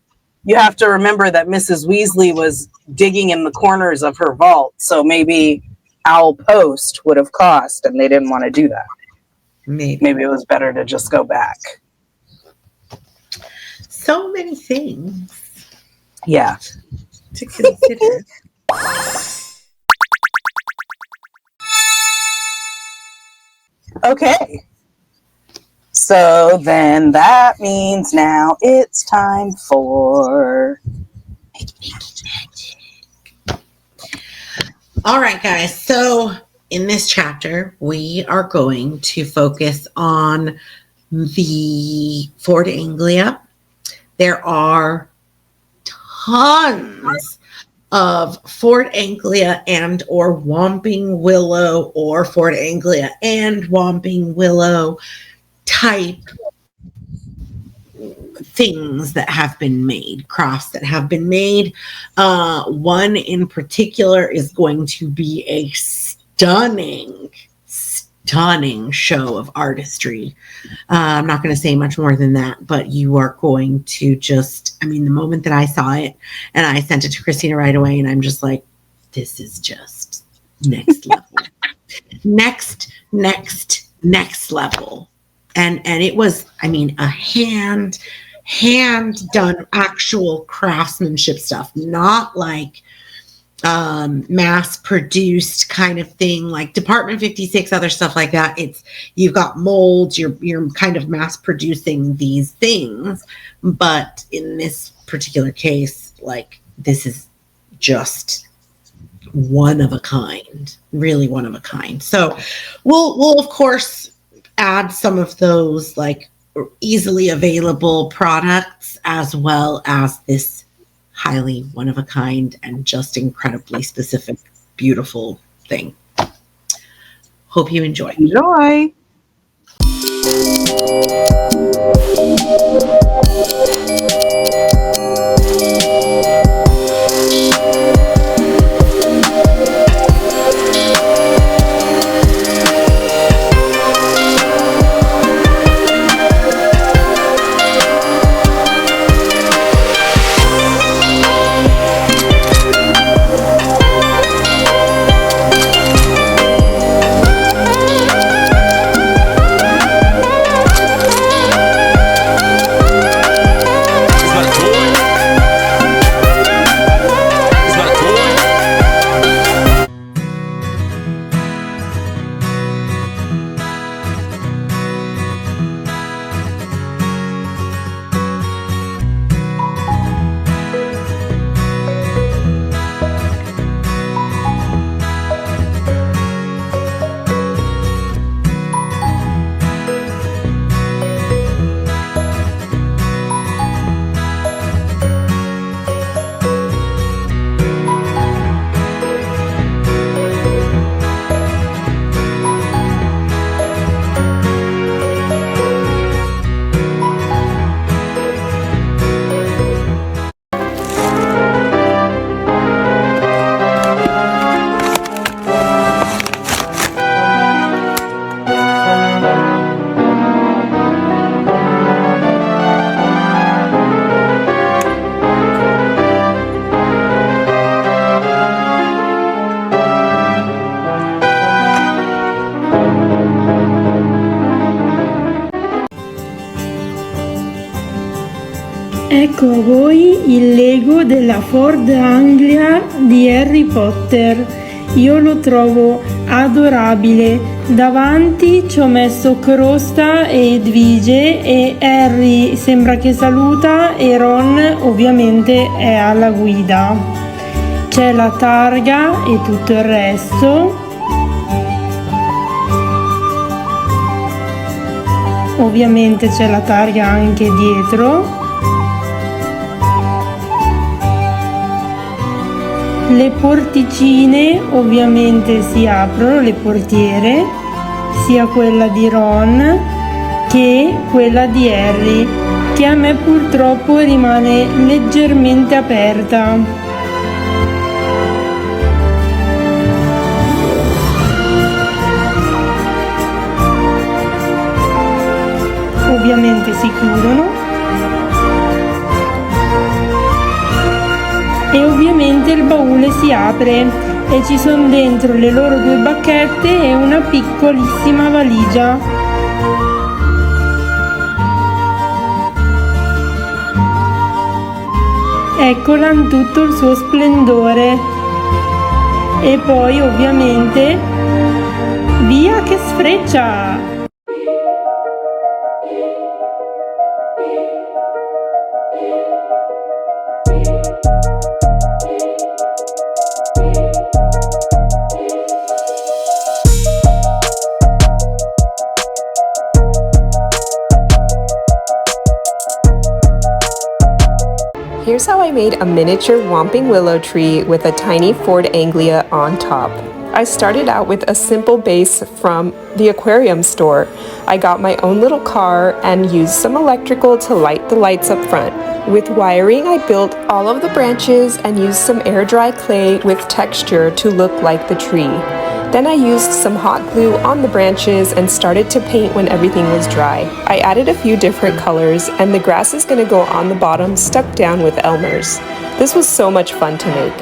you have to remember that Mrs. Weasley was digging in the corners of her vault. So maybe Owl Post would have cost and they didn't want to do that. Maybe it was better to just go back. So many things. Yeah. To consider. Okay. So then that means now it's time for magic. All right, guys. So in this chapter, we are going to focus on the Ford Anglia. There are tons of Ford Anglia and or Whomping Willow or Ford Anglia and Whomping Willow type things that have been made, crafts that have been made. One in particular is going to be a stunning stunning show of artistry. I'm not going to say much more than that, but you are going to just, I mean, the moment that I saw it and I sent it to Christina right away, and I'm just like, this is just next level. next level. And it was, I mean, a hand done actual craftsmanship stuff, not like mass produced kind of thing like Department 56, other stuff like that. It's, you've got molds, you're kind of mass producing these things, but in this particular case, like, this is just one of a kind, really one of a kind. So we'll of course add some of those like easily available products, as well as this highly one of a kind and just incredibly specific, beautiful thing. Hope you enjoy. Enjoy. Ecco a voi il Lego della Ford Anglia di Harry Potter. Io lo trovo adorabile. Davanti ci ho messo Crosta e Edvige e Harry sembra che saluta e Ron ovviamente è alla guida. C'è la targa e tutto il resto. Ovviamente c'è la targa anche dietro. Le porticine ovviamente si aprono, le portiere, sia quella di Ron che quella di Harry, che a me purtroppo rimane leggermente aperta. Ovviamente si chiudono. E ovviamente il baule si apre e ci sono dentro le loro 2 bacchette e una piccolissima valigia. Eccola in tutto il suo splendore. E poi ovviamente via che sfreccia! Here's how I made a miniature Whomping Willow tree with a tiny Ford Anglia on top. I started out with a simple base from the aquarium store. I got my own little car and used some electrical to light the lights up front. With wiring, I built all of the branches and used some air dry clay with texture to look like the tree. Then I used some hot glue on the branches and started to paint when everything was dry. I added a few different colors, and the grass is going to go on the bottom stuck down with Elmer's. This was so much fun to make.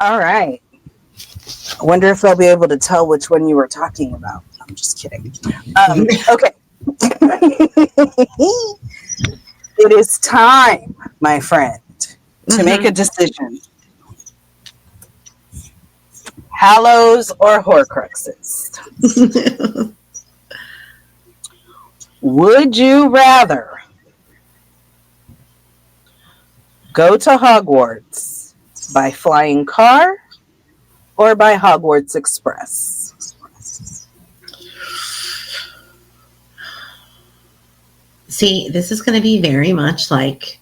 All right. I wonder if they'll be able to tell which one you were talking about. I'm just kidding. Okay. It is time, my friend, to make a decision. Hallows or Horcruxes? Would you rather go to Hogwarts by flying car or by Hogwarts Express? See, this is going to be very much like,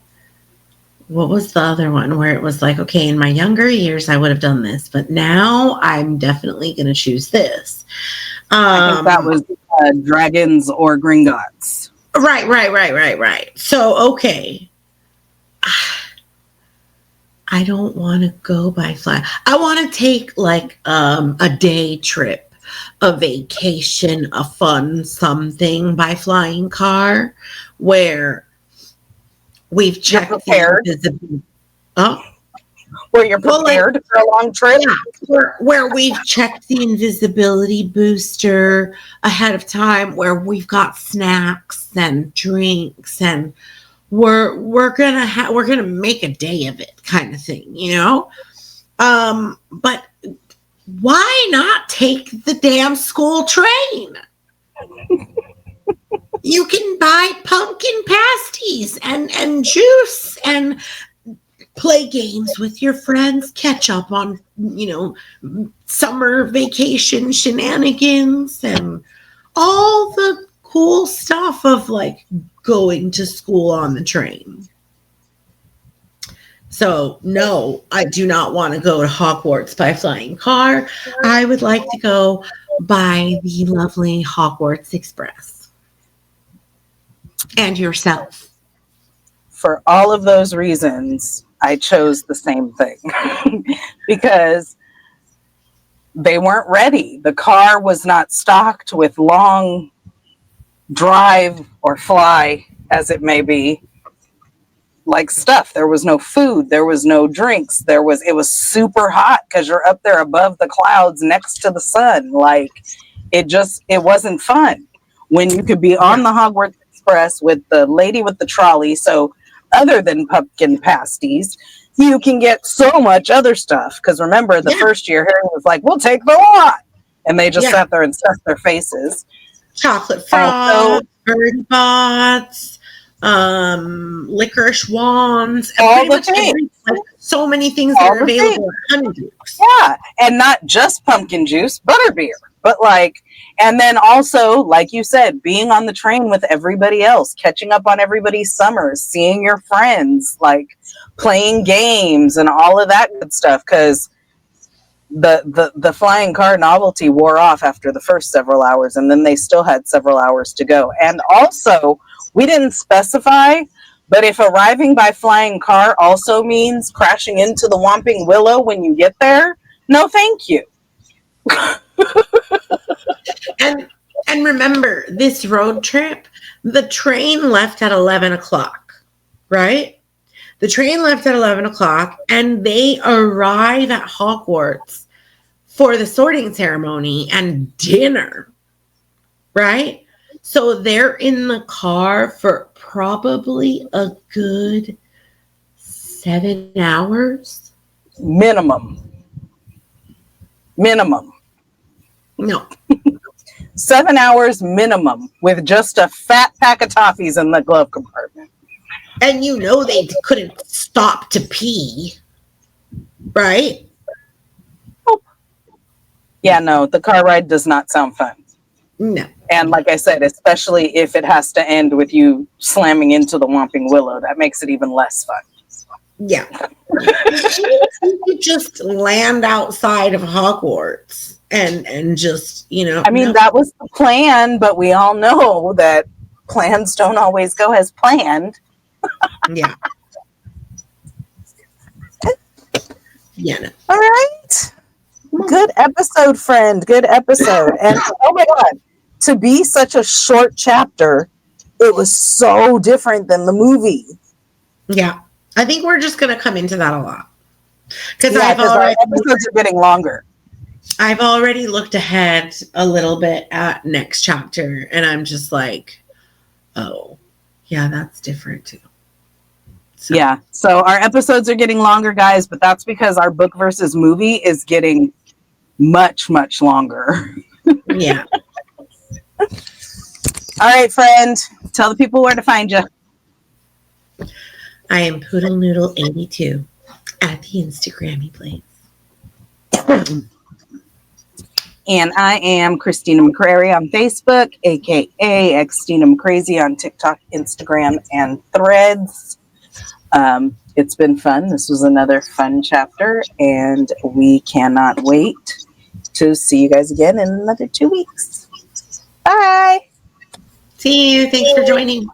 what was the other one where it was like, okay, in my younger years, I would have done this, but now I'm definitely going to choose this. I think that was Dragons or Gringotts. Right. So, okay. I don't want to go by fly. I want to take like a day trip, a vacation, a fun something by flying car where we've checked prepared. Where you're prepared for a long trip. Yeah, where we've checked the invisibility booster ahead of time, where we've got snacks and drinks, and we're gonna make a day of it, kind of thing, you know. But why not take the damn school train? You can buy pumpkin pasties and juice and play games with your friends, catch up on, you know, summer vacation shenanigans and all the cool stuff of like going to school on the train. So no, I do not want to go to Hogwarts by flying car. I would like to go by the lovely Hogwarts Express. And yourself. For all of those reasons, I chose the same thing because they weren't ready. The car was not stocked with long drive or fly, as it may be, like stuff. There was no food. There was no drinks. It was super hot because you're up there above the clouds next to the sun. Like it wasn't fun when you could be on the Hogwarts Express with the lady with the trolley. So other than pumpkin pasties, you can get so much other stuff. Because remember, the first year, Harry was like, we'll take the lot. And they just sat there and stuffed their faces. Chocolate frogs, birdie bots, licorice wands, all the things. So many things that are available at Honeydukes. Yeah, and not just pumpkin juice, butterbeer, but like, and then also, like you said, being on the train with everybody else, catching up on everybody's summers, seeing your friends, like playing games and all of that good stuff. Because the flying car novelty wore off after the first several hours, and then they still had several hours to go. And also, we didn't specify, but if arriving by flying car also means crashing into the Whomping Willow when you get there, no thank you. and remember, this road trip, the train left at 11 o'clock, right? The train left at 11 o'clock, and they arrive at Hogwarts for the sorting ceremony and dinner, right? So they're in the car for probably a good 7 hours. Minimum. No. 7 hours minimum with just a fat pack of toffees in the glove compartment. And you know they couldn't stop to pee, right? Nope. Yeah, no, the car ride does not sound fun. No. And like I said, especially if it has to end with you slamming into the Whomping Willow, that makes it even less fun. Yeah. You just land outside of Hogwarts and just, you know. I mean, that was the plan, but we all know that plans don't always go as planned. Yeah. Yeah. No. All right. Good episode, friend. Good episode. And oh my God, to be such a short chapter, it was so different than the movie. Yeah. I think we're just going to come into that a lot. Because our episodes are getting longer. I've already looked ahead a little bit at next chapter, and I'm just like, oh, yeah, that's different too. So. Yeah. So our episodes are getting longer, guys, but that's because our book versus movie is getting much, much longer. Yeah. All right, friend. Tell the people where to find you. I am Poodle Noodle 82 at the Instagrammy place. And I am Christina McCrary on Facebook, aka Xtina McCrazy on TikTok, Instagram, and Threads. It's been fun. This was another fun chapter, and we cannot wait to see you guys again in another 2 weeks. Bye. See you. Thanks for joining.